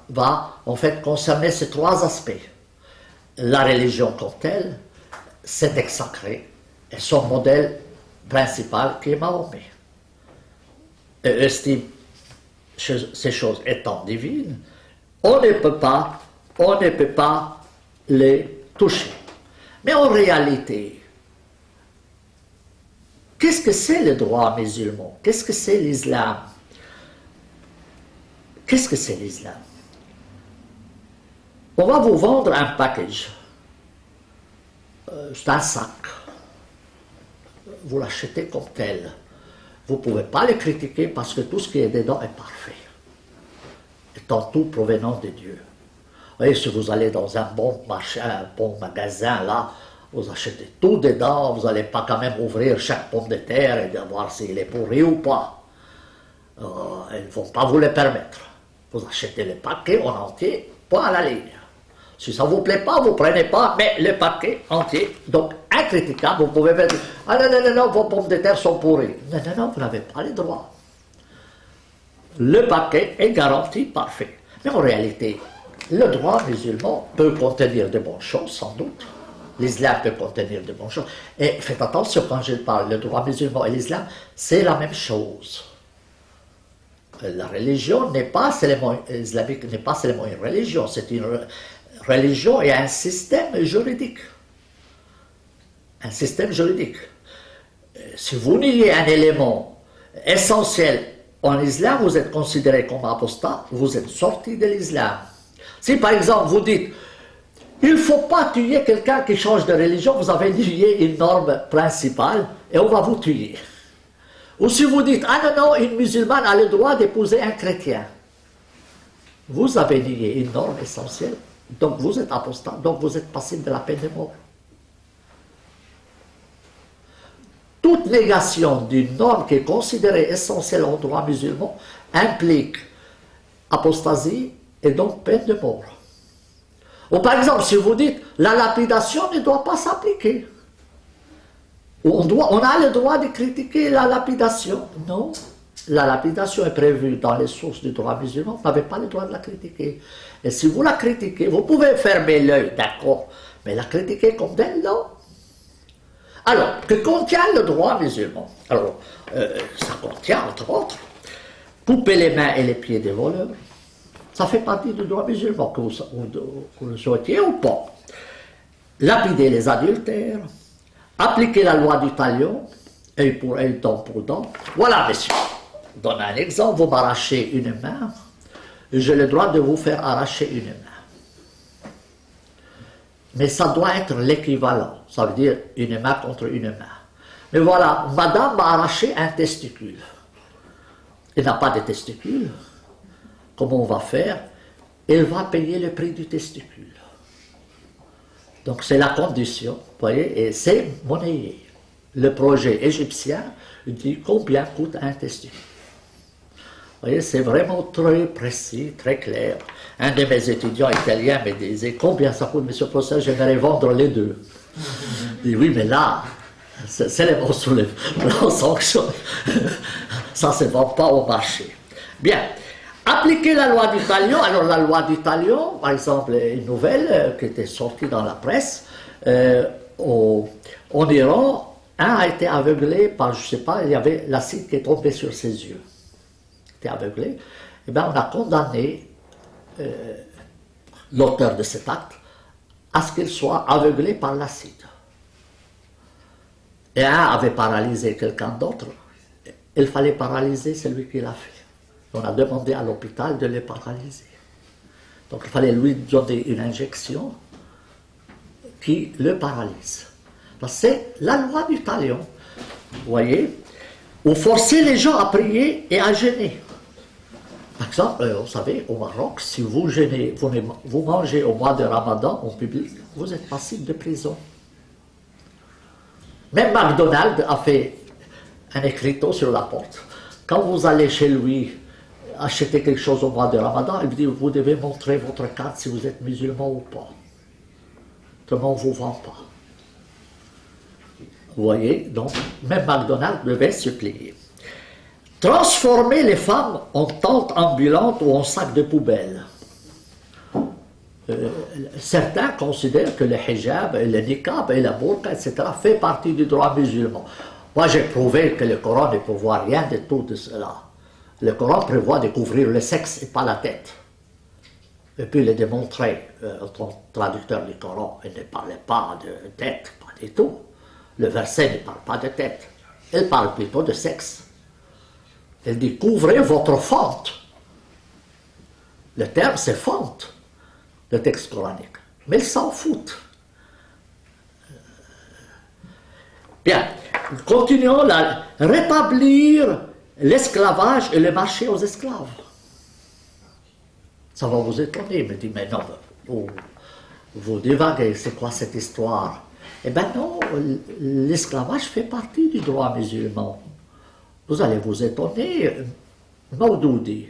va en fait concerner ces trois aspects. La religion comme telle, c'est texte sacré, et son modèle principal qui est Mahomet. Et estime ces choses étant divines, on ne peut pas les toucher. Mais en réalité, qu'est-ce que c'est le droit musulman? Qu'est-ce que c'est l'islam? Qu'est-ce que c'est l'islam? On va vous vendre un package. C'est un sac. Vous l'achetez comme tel. Vous ne pouvez pas le critiquer parce que tout ce qui est dedans est parfait. Étant tout provenant de Dieu. Vous voyez, si vous allez dans un bon marché, un bon magasin, là, vous achetez tout dedans, vous n'allez pas quand même ouvrir chaque pomme de terre et voir s'il est pourri ou pas. Ils ne vont pas vous le permettre. Vous achetez le paquet en entier, point à la ligne. Si ça ne vous plaît pas, vous ne prenez pas, mais le paquet entier. Donc, incriticable, vous pouvez dire « Ah non, vos pommes de terre sont pourries. » Non, vous n'avez pas le droit. Le paquet est garanti parfait. Mais en réalité, le droit musulman peut contenir de bonnes choses, sans doute. L'islam peut contenir de bonnes choses. Et faites attention quand je parle, le droit musulman et l'islam, c'est la même chose. La religion n'est pas seulement islamique, n'est pas seulement une religion, c'est une religion et un système juridique. Un système juridique. Si vous niez un élément essentiel en islam, vous êtes considéré comme apostat, vous êtes sorti de l'islam. Si par exemple vous dites il ne faut pas tuer quelqu'un qui change de religion, vous avez nié une norme principale et on va vous tuer. Ou si vous dites ah non, une musulmane a le droit d'épouser un chrétien, vous avez nié une norme essentielle, donc vous êtes apostat, donc vous êtes passible de la peine de mort. Toute négation d'une norme qui est considérée essentielle au droit musulman implique apostasie et donc peine de mort. Ou par exemple, si vous dites la lapidation ne doit pas s'appliquer, on a le droit de critiquer la lapidation. Non, la lapidation est prévue dans les sources du droit musulman, vous n'avez pas le droit de la critiquer. Et si vous la critiquez, vous pouvez fermer l'œil, d'accord, mais la critiquer comme telle, non. Alors, que contient le droit musulman? Alors, ça contient, entre autres, couper les mains et les pieds des voleurs. Ça fait partie du droit musulman, que vous le souhaitiez ou pas. Lapider les adultères, appliquer la loi du talion, œil pour œil, dent pour dent. Voilà, messieurs. Je donne un exemple, vous m'arrachez une main, j'ai le droit de vous faire arracher une main. Mais ça doit être l'équivalent, ça veut dire une main contre une main. Mais voilà, madame m'a arraché un testicule. Elle n'a pas de testicule. Comment on va faire? Elle va payer le prix du testicule. Donc c'est la condition, vous voyez, et c'est monnayé. Le projet égyptien dit combien coûte un testicule. Vous voyez, c'est vraiment très précis, très clair. Un de mes étudiants italiens me disait combien ça coûte, monsieur le professeur, j'aimerais vendre les deux. Je dis oui, mais là, c'est les bons sous les sanctions. Ça ne se vend pas au marché. Bien. Appliquer la loi du talion. Alors la loi du talion, par exemple, une nouvelle qui était sortie dans la presse, en Iran, un a été aveuglé par, je ne sais pas, il y avait l'acide qui est tombé sur ses yeux. Il était aveuglé. Et bien on a condamné l'auteur de cet acte à ce qu'il soit aveuglé par l'acide. Et un avait paralysé quelqu'un d'autre. Il fallait paralyser celui qui l'a fait. On a demandé à l'hôpital de le paralyser. Donc il fallait lui donner une injection qui le paralyse. C'est la loi du talion. Vous voyez, vous forcez les gens à prier et à jeûner. Par exemple, vous savez, au Maroc, si vous jeûnez, vous mangez au mois de Ramadan en public, vous êtes passible de prison. Même McDonald's a fait un écriteau sur la porte. Quand vous allez chez lui acheter quelque chose au mois de Ramadan, il vous dit, vous devez montrer votre carte si vous êtes musulman ou pas. Autrement, on ne vous vend pas. Vous voyez, donc, même McDonald's devait se plier. Transformer les femmes en tentes ambulantes ou en sacs de poubelle. Certains considèrent que le hijab, le niqab et la burqa, etc. fait partie du droit musulman. Moi, j'ai prouvé que le Coran ne prévoit rien de tout de cela. Le Coran prévoit de couvrir le sexe et pas la tête. Et puis, il est démontré, ton traducteur du Coran, il ne parlait pas de tête, pas du tout. Le verset ne parle pas de tête. Il parle plutôt de sexe. Il dit, couvrez votre fente. Le terme, c'est fente, le texte coranique. Mais ils s'en foutent. Bien, continuons là. Rétablir l'esclavage et le marché aux esclaves. Ça va vous étonner, il me dit, mais non, vous divaguez, c'est quoi cette histoire? Eh bien non, l'esclavage fait partie du droit musulman. Vous allez vous étonner, Maudoudi,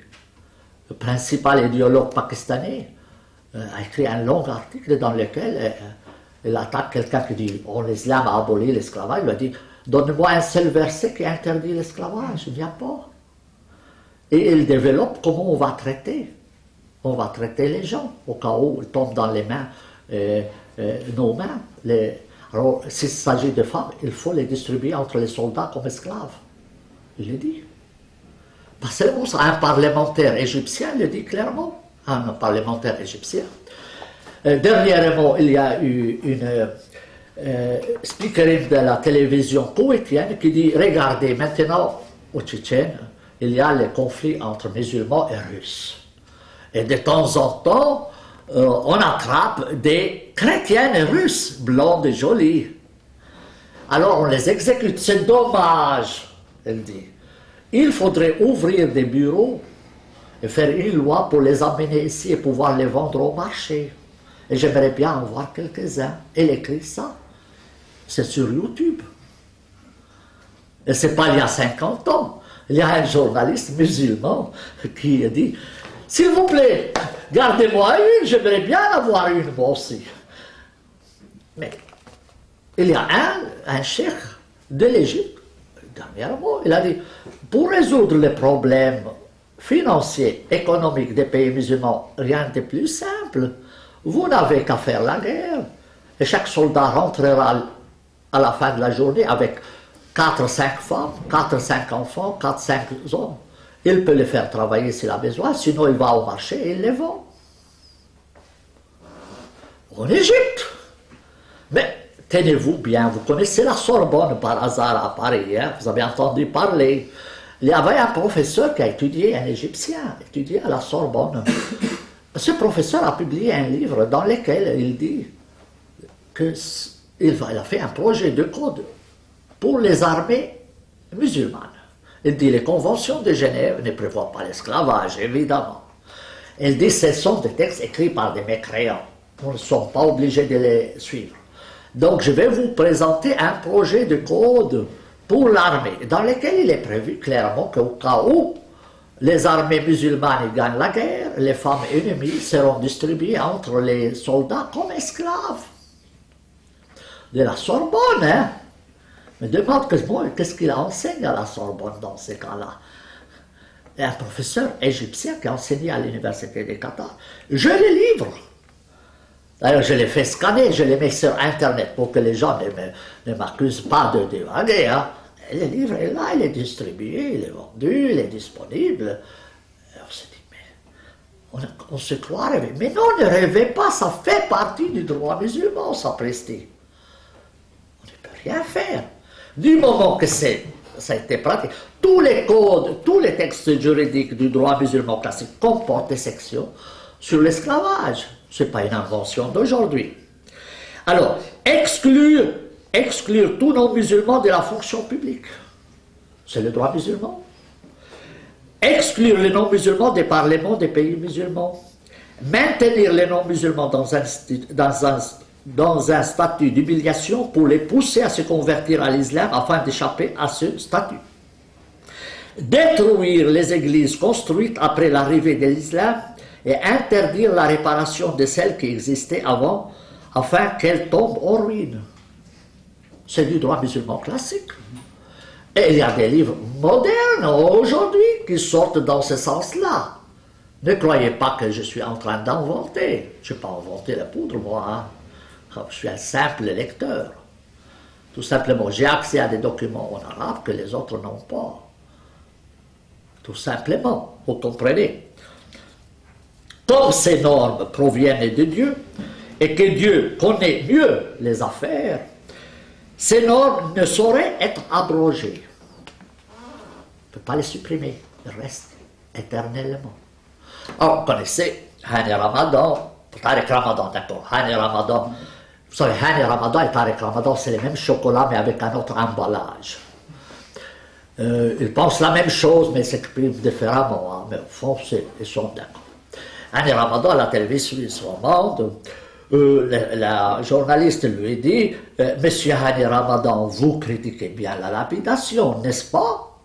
le principal idéologue pakistanais, a écrit un long article dans lequel il attaque quelqu'un qui dit, oh, l'islam a aboli l'esclavage. Il lui a dit, donne-moi un seul verset qui interdit l'esclavage, il n'y a pas. Et il développe comment on va traiter. On va traiter les gens, au cas où ils tombent dans les mains, nos mains. Alors, s'il s'agit de femmes, il faut les distribuer entre les soldats comme esclaves. Il le dit. Pas seulement ça, un parlementaire égyptien le dit clairement. Un parlementaire égyptien. Dernièrement, il y a eu une speakerine de la télévision koweïtienne qui dit, regardez, maintenant, au Tchétchène, il y a les conflits entre musulmans et russes. Et de temps en temps, on attrape des chrétiennes russes, blondes et jolies. Alors on les exécute, c'est dommage, elle dit. Il faudrait ouvrir des bureaux et faire une loi pour les amener ici et pouvoir les vendre au marché. Et j'aimerais bien en voir quelques-uns. Elle écrit ça. C'est sur YouTube. Et c'est pas il y a 50 ans. Il y a un journaliste musulman qui a dit, s'il vous plaît, gardez-moi une, j'aimerais bien avoir une, moi aussi. Mais il y a un cheikh de l'Égypte, dernièrement, il a dit, pour résoudre les problèmes financiers, économiques des pays musulmans, rien de plus simple. Vous n'avez qu'à faire la guerre. Et chaque soldat rentrera à la fin de la journée avec 4-5 femmes, 4-5 enfants, 4-5 hommes. Il peut les faire travailler s'il a besoin, sinon il va au marché et il les vend. En Égypte. Mais tenez-vous bien, vous connaissez la Sorbonne par hasard à Paris, hein? Vous avez entendu parler. Il y avait un professeur qui a étudié, un Égyptien, étudié à la Sorbonne. Ce professeur a publié un livre dans lequel il dit qu'il a fait un projet de code pour les armées musulmanes. Il dit les conventions de Genève ne prévoient pas l'esclavage, évidemment. Il dit ce sont des textes écrits par des mécréants. Nous ne sommes pas obligés de les suivre. Donc je vais vous présenter un projet de code pour l'armée, dans lequel il est prévu clairement qu'au cas où les armées musulmanes gagnent la guerre, les femmes ennemies seront distribuées entre les soldats comme esclaves. De la Sorbonne, hein? Me demande qu'est-ce qu'il enseigne à la Sorbonne dans ces cas-là. Un professeur égyptien qui a enseigné à l'université de Qatar. Je les livre. D'ailleurs, je les fais scanner, je les mets sur Internet pour que les gens ne m'accusent pas de divaguer. Hein. Et le livre est là, il est distribué, il est vendu, il est disponible. Et on se dit, mais on se croit rêver. Mais non, ne rêvez pas, ça fait partie du droit musulman, ça prestige. On ne peut rien faire. Du moment que ça a été pratiqué, tous les codes, tous les textes juridiques du droit musulman classique comportent des sections sur l'esclavage. Ce n'est pas une invention d'aujourd'hui. Alors, exclure tout non-musulman de la fonction publique. C'est le droit musulman. Exclure les non-musulmans des parlements des pays musulmans. Maintenir les non-musulmans dans un statut d'humiliation pour les pousser à se convertir à l'islam afin d'échapper à ce statut. détruire les églises construites après l'arrivée de l'islam et interdire la réparation de celles qui existaient avant afin qu'elles tombent en ruine. C'est du droit musulman classique. Et il y a des livres modernes aujourd'hui qui sortent dans ce sens-là. Ne croyez pas que je suis en train d'inventer. Je n'ai pas inventé la poudre, moi. Hein. Je suis un simple lecteur. Tout simplement, j'ai accès à des documents en arabe que les autres n'ont pas. Tout simplement, vous comprenez. Comme ces normes proviennent de Dieu, et que Dieu connaît mieux les affaires, ces normes ne sauraient être abrogées. On ne peut pas les supprimer, elles restent éternellement. Alors, vous connaissez Hani Ramadan, Tariq Ramadan, d'accord, Hani Ramadan. Vous savez, Hani Ramadan et Tariq Ramadan, c'est les mêmes chocolats, mais avec un autre emballage. Ils pensent la même chose, mais s'expriment différemment, hein, mais au fond, ils sont d'accord. Hani Ramadan, à la télévision romande, la journaliste lui dit Monsieur Hani Ramadan, vous critiquez bien la lapidation, n'est-ce pas?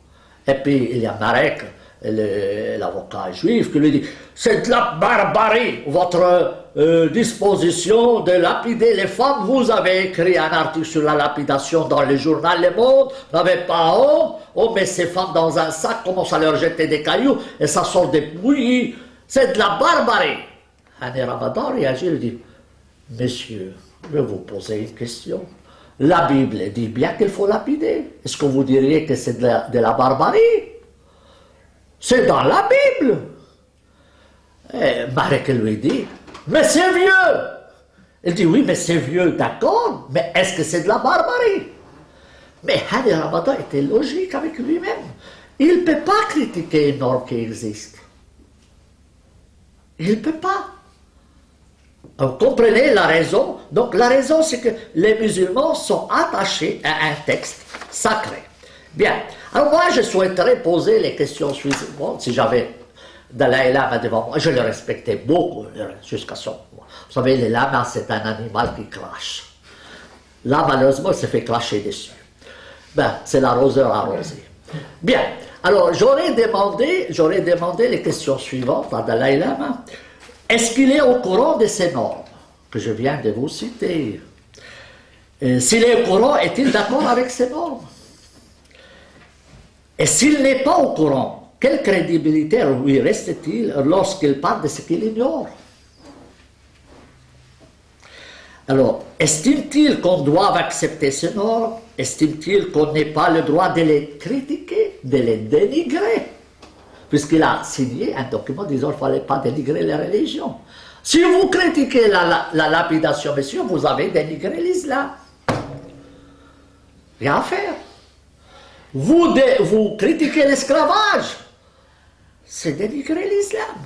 Et puis il y a Marek, l'avocat juif, qui lui dit c'est de la barbarie, votre disposition de lapider les femmes. Vous avez écrit un article sur la lapidation dans le journal Le Monde, vous n'avez pas honte, on met ces femmes dans un sac, commence à leur jeter des cailloux et ça sort des bouillies. C'est de la barbarie. Hani Ramadan réagit, il dit Monsieur, je vais vous poser une question. La Bible dit bien qu'il faut lapider. Est-ce que vous diriez que c'est de la barbarie? C'est dans la Bible. Et Marek lui dit mais c'est vieux. Il dit oui, mais c'est vieux, d'accord, mais est-ce que c'est de la barbarie? Mais Hani Ramadan était logique avec lui-même. Il ne peut pas critiquer une norme qui existe. Il ne peut pas. Vous comprenez la raison? Donc la raison, c'est que les musulmans sont attachés à un texte sacré. Bien. Alors moi, je souhaiterais poser les questions suivantes. Si j'avais Dalai Lama devant moi, je le respectais beaucoup jusqu'à son moment. Vous savez, le lama, c'est un animal qui crache. Là, malheureusement, il se fait cracher dessus. Ben, c'est l'arroseur arrosé. Bien. Alors, j'aurais demandé les questions suivantes à Dalai Lama. Est-ce qu'il est au courant de ces normes que je viens de vous citer? S'il est au courant, est-il d'accord avec ces normes? Et s'il n'est pas au courant, quelle crédibilité lui reste-t-il lorsqu'il parle de ce qu'il ignore? Alors, estime-t-il qu'on doit accepter ces normes? Estime-t-il qu'on n'ait pas le droit de les critiquer, de les dénigrer? Puisqu'il a signé un document disant qu'il ne fallait pas dénigrer les religions. Si vous critiquez la lapidation, monsieur, vous avez dénigré l'islam. Rien à faire. Vous critiquez l'esclavage, c'est dénigrer l'islam.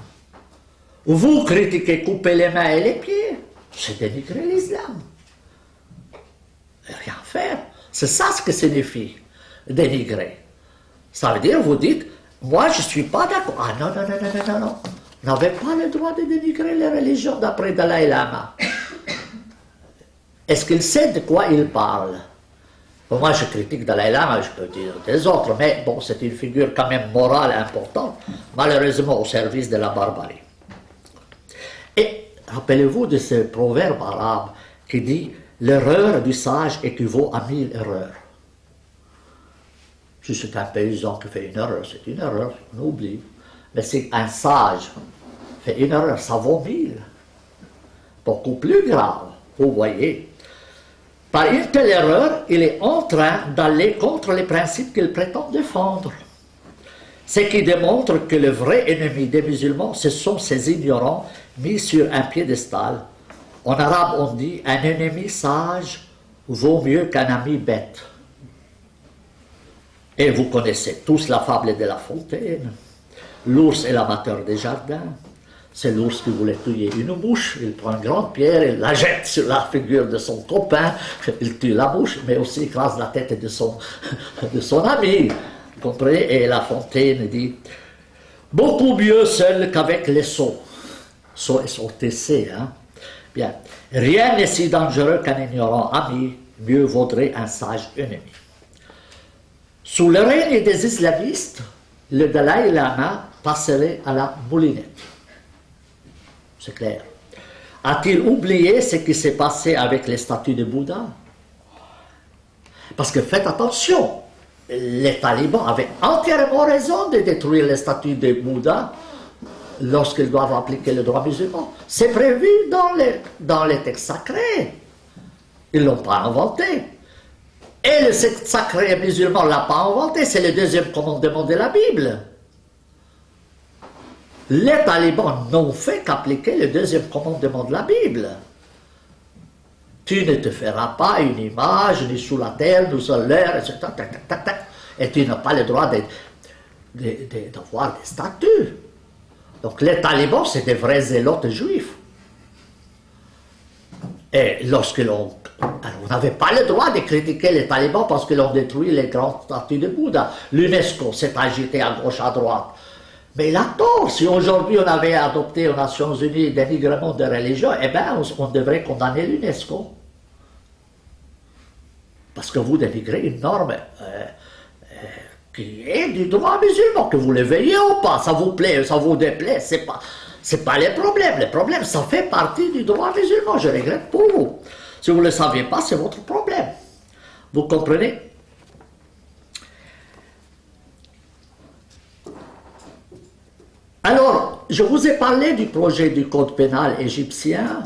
Vous critiquez couper les mains et les pieds, c'est dénigrer l'islam. Rien à faire. C'est ça ce que signifie dénigrer. Ça veut dire, vous dites, moi je ne suis pas d'accord. Ah non, non, non, non, non, non, non. Vous n'avez pas le droit de dénigrer les religions d'après Dalai Lama. Est-ce qu'il sait de quoi il parle? Bon, moi je critique Dalai Lama, je peux dire des autres, mais bon, c'est une figure quand même morale importante, malheureusement au service de la barbarie. Et rappelez-vous de ce proverbe arabe qui dit « L'erreur du sage équivaut à 1000 erreurs ». Si c'est un paysan qui fait une erreur, c'est une erreur, on oublie. Mais si un sage fait une erreur, ça vaut 1000. Beaucoup plus grave, vous voyez. Par une telle erreur, il est en train d'aller contre les principes qu'il prétend défendre. Ce qui démontre que le vrai ennemi des musulmans, ce sont ces ignorants mis sur un piédestal. En arabe, on dit « un ennemi sage vaut mieux qu'un ami bête ». Et vous connaissez tous la fable de La Fontaine. L'ours est l'amateur des jardins. C'est l'ours qui voulait tuer une mouche. Il prend une grande pierre, il la jette sur la figure de son copain. Il tue la mouche, mais aussi écrase la tête de son ami. Vous comprenez? Et La Fontaine dit « Beaucoup mieux seul qu'avec les sots ». Sots et SOTC, hein. Bien. Rien n'est si dangereux qu'un ignorant ami. Mieux vaudrait un sage ennemi. Sous le règne des islamistes, le Dalai Lama passerait à la moulinette. C'est clair. A-t-il oublié ce qui s'est passé avec les statues de Bouddha? Parce que faites attention, les talibans avaient entièrement raison de détruire les statues de Bouddha lorsqu'ils doivent appliquer le droit musulman. C'est prévu dans les textes sacrés. Ils ne l'ont pas inventé. Et le texte sacré musulman ne l'a pas inventé, c'est le deuxième commandement de la Bible. Les talibans n'ont fait qu'appliquer le deuxième commandement de la Bible. Tu ne te feras pas une image, ni sous la terre, ni sur l'air, etc. Et tu n'as pas le droit d'avoir des statues. Donc les talibans, c'est des vrais zélotes juifs. Et on n'avait pas le droit de critiquer les talibans parce qu'ils ont détruit les grandes statues de Bouddha. L'UNESCO s'est agité à gauche, à droite. Mais il a tort. Si aujourd'hui on avait adopté aux Nations Unies dénigrement de religion, eh bien on devrait condamner l'UNESCO. Parce que vous dénigrez une norme qui est du droit musulman, que vous le veillez ou pas, ça vous plaît, ça vous déplaît, c'est pas les problèmes. Les problèmes, ça fait partie du droit musulman. Je regrette pour vous. Si vous ne le saviez pas, c'est votre problème. Vous comprenez? Alors, je vous ai parlé du projet du code pénal égyptien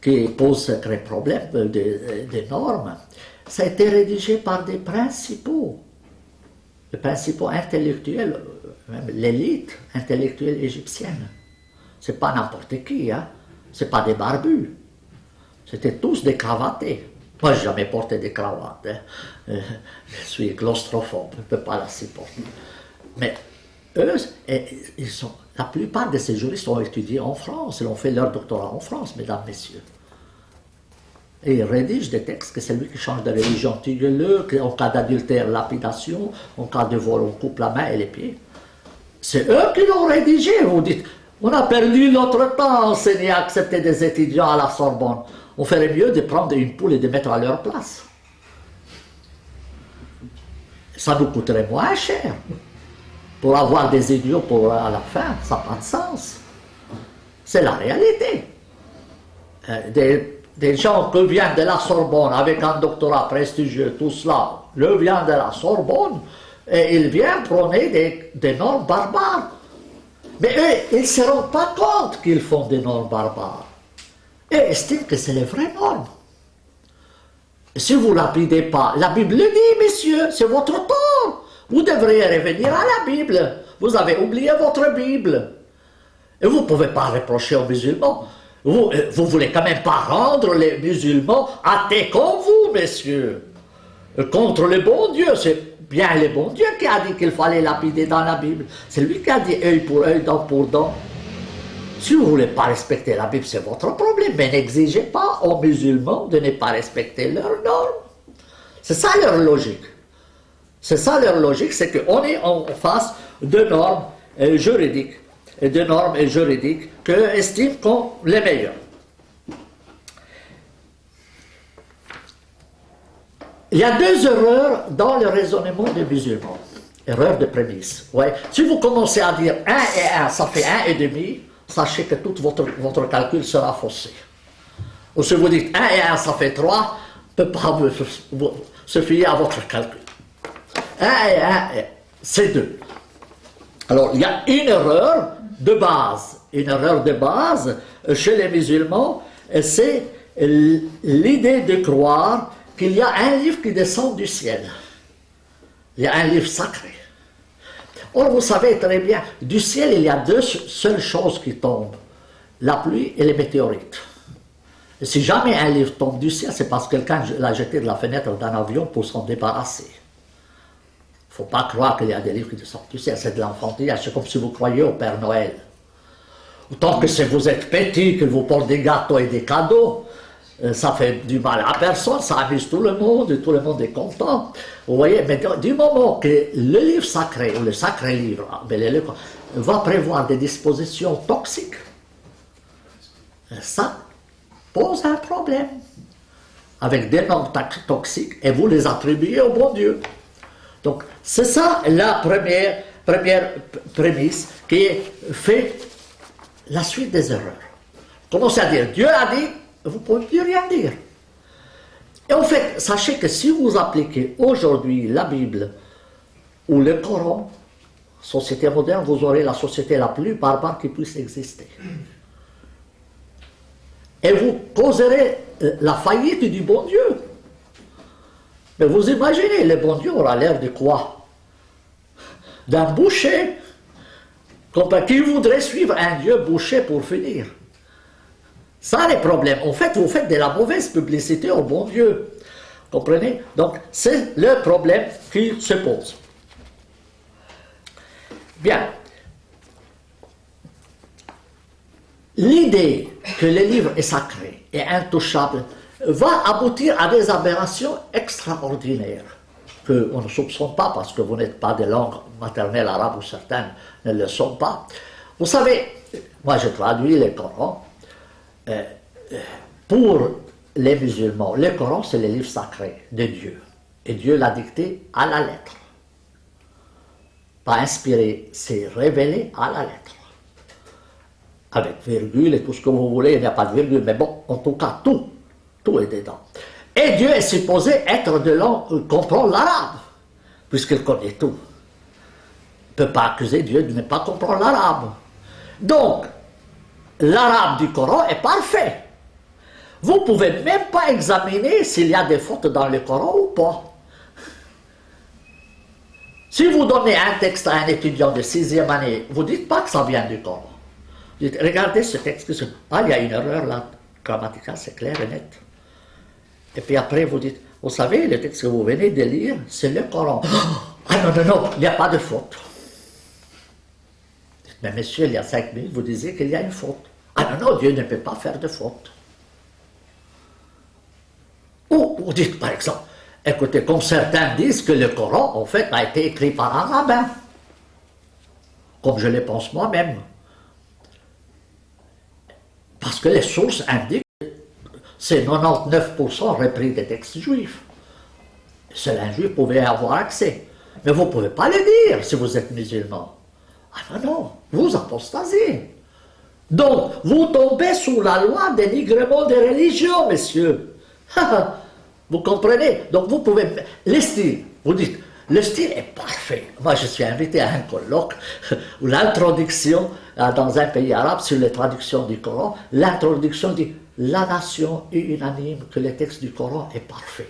qui pose un vrai problème des normes. Ça a été rédigé par des principaux, les principaux intellectuels, même l'élite intellectuelle égyptienne. C'est pas n'importe qui, hein. C'est pas des barbus. C'était tous des cravatés. Moi, j'ai jamais porté des cravates. Hein. Je suis claustrophobe, je ne peux pas la supporter. Mais eux, la plupart de ces juristes ont étudié en France, ils ont fait leur doctorat en France, mesdames, messieurs. Et ils rédigent des textes que c'est lui qui change de religion, tuez-le, en cas d'adultère, lapidation, en cas de vol, on coupe la main et les pieds. C'est eux qui l'ont rédigé. Vous dites, on a perdu notre temps à enseigner, à accepter des étudiants à la Sorbonne. On ferait mieux de prendre une poule et de mettre à leur place. Ça nous coûterait moins cher. Pour avoir des idiots à la fin, ça n'a pas de sens. C'est la réalité. Des gens qui viennent de la Sorbonne avec un doctorat prestigieux, tout cela, viennent de la Sorbonne et ils viennent prôner des normes barbares. Mais eux, ils ne se rendent pas compte qu'ils font des normes barbares. Et estiment que c'est les vraies normes. Si vous ne lapidez pas, la Bible le dit, messieurs, c'est votre tort. Vous devriez revenir à la Bible. Vous avez oublié votre Bible. Et vous ne pouvez pas reprocher aux musulmans. Vous ne voulez quand même pas rendre les musulmans athées comme vous, messieurs. Contre le bon Dieu. C'est bien le bon Dieu qui a dit qu'il fallait lapider dans la Bible. C'est lui qui a dit œil pour œil, dent pour dent. Si vous ne voulez pas respecter la Bible, c'est votre problème. Mais n'exigez pas aux musulmans de ne pas respecter leurs normes. C'est ça leur logique. C'est ça leur logique, c'est qu'on est en face de normes juridiques. Et de normes juridiques qu'eux estiment comme les meilleures. Il y a deux erreurs dans le raisonnement des musulmans. Erreur de prémisse. Ouais. Si vous commencez à dire 1 et 1, ça fait 1 et demi, sachez que tout votre calcul sera faussé. Ou si vous dites 1 et 1, ça fait 3, ne peut pas se fier à votre calcul. 1 et 1, c'est 2. Alors, il y a une erreur de base. Une erreur de base chez les musulmans, c'est l'idée de croire qu'il y a un livre qui descend du ciel. Il y a un livre sacré. Or, vous savez très bien, du ciel, il y a deux seules choses qui tombent. La pluie et les météorites. Et si jamais un livre tombe du ciel, c'est parce que quelqu'un l'a jeté de la fenêtre d'un avion pour s'en débarrasser. Il ne faut pas croire qu'il y a des livres qui descendent du ciel, c'est de l'enfantillage, c'est comme si vous croyez au Père Noël. Autant que si vous êtes petit, que vous portez des gâteaux et des cadeaux, ça fait du mal à personne, ça amuse tout le monde est content. Vous voyez, mais du moment que le livre sacré, ou le sacré livre, va prévoir des dispositions toxiques, ça pose un problème. Avec des normes toxiques, et vous les attribuez au bon Dieu. Donc, c'est ça la première première prémisse qui fait la suite des erreurs. Commencez à dire, Dieu a dit, vous ne pouvez plus rien dire. Et en fait, sachez que si vous appliquez aujourd'hui la Bible ou le Coran, société moderne, vous aurez la société la plus barbare qui puisse exister. Et vous causerez la faillite du bon Dieu. Mais vous imaginez, le bon Dieu aura l'air de quoi? D'un boucher, qui voudrait suivre un Dieu boucher pour finir. Ça, les problèmes. En fait, vous faites de la mauvaise publicité au bon Dieu. Comprenez? Donc, c'est le problème qui se pose. Bien. L'idée que le livre est sacré et intouchable va aboutir à des aberrations extraordinaires qu'on ne soupçonne pas parce que vous n'êtes pas de langue maternelle arabe ou certains ne le sont pas. Vous savez, moi je traduis le Coran. Pour les musulmans, le Coran c'est le livre sacré de Dieu. Et Dieu l'a dicté à la lettre. Pas inspiré, c'est révélé à la lettre. Avec virgule et tout ce que vous voulez, il n'y a pas de virgule, mais bon, en tout cas, tout est dedans. Et Dieu est supposé être de langue, comprendre l'arabe, puisqu'il connaît tout. Il ne peut pas accuser Dieu de ne pas comprendre l'arabe. Donc, l'arabe du Coran est parfait. Vous ne pouvez même pas examiner s'il y a des fautes dans le Coran ou pas. Si vous donnez un texte à un étudiant de 6e année, vous ne dites pas que ça vient du Coran. Vous dites, regardez ce texte, il y a une erreur là, grammaticale, c'est clair et net. Et puis après, vous dites, vous savez, le texte que vous venez de lire, c'est le Coran. Ah non, il n'y a pas de faute. Mais monsieur, il y a 5 minutes, vous disiez qu'il y a une faute. Ah non, Dieu ne peut pas faire de faute. Ou vous dites, par exemple, écoutez, comme certains disent que le Coran, en fait, a été écrit par un rabbin. Comme je le pense moi-même. Parce que les sources indiquent que c'est 99% repris des textes juifs. Seul un juif pouvait avoir accès. Mais vous ne pouvez pas le dire si vous êtes musulman. Ah non, vous apostasiez. Donc, vous tombez sous la loi dénigrement des religions, messieurs. Vous comprenez? Donc, vous pouvez... Les styles, vous dites, le style est parfait. Moi, je suis invité à un colloque où l'introduction, dans un pays arabe, sur les traductions du Coran, l'introduction dit « La nation est unanime que le texte du Coran est parfait. »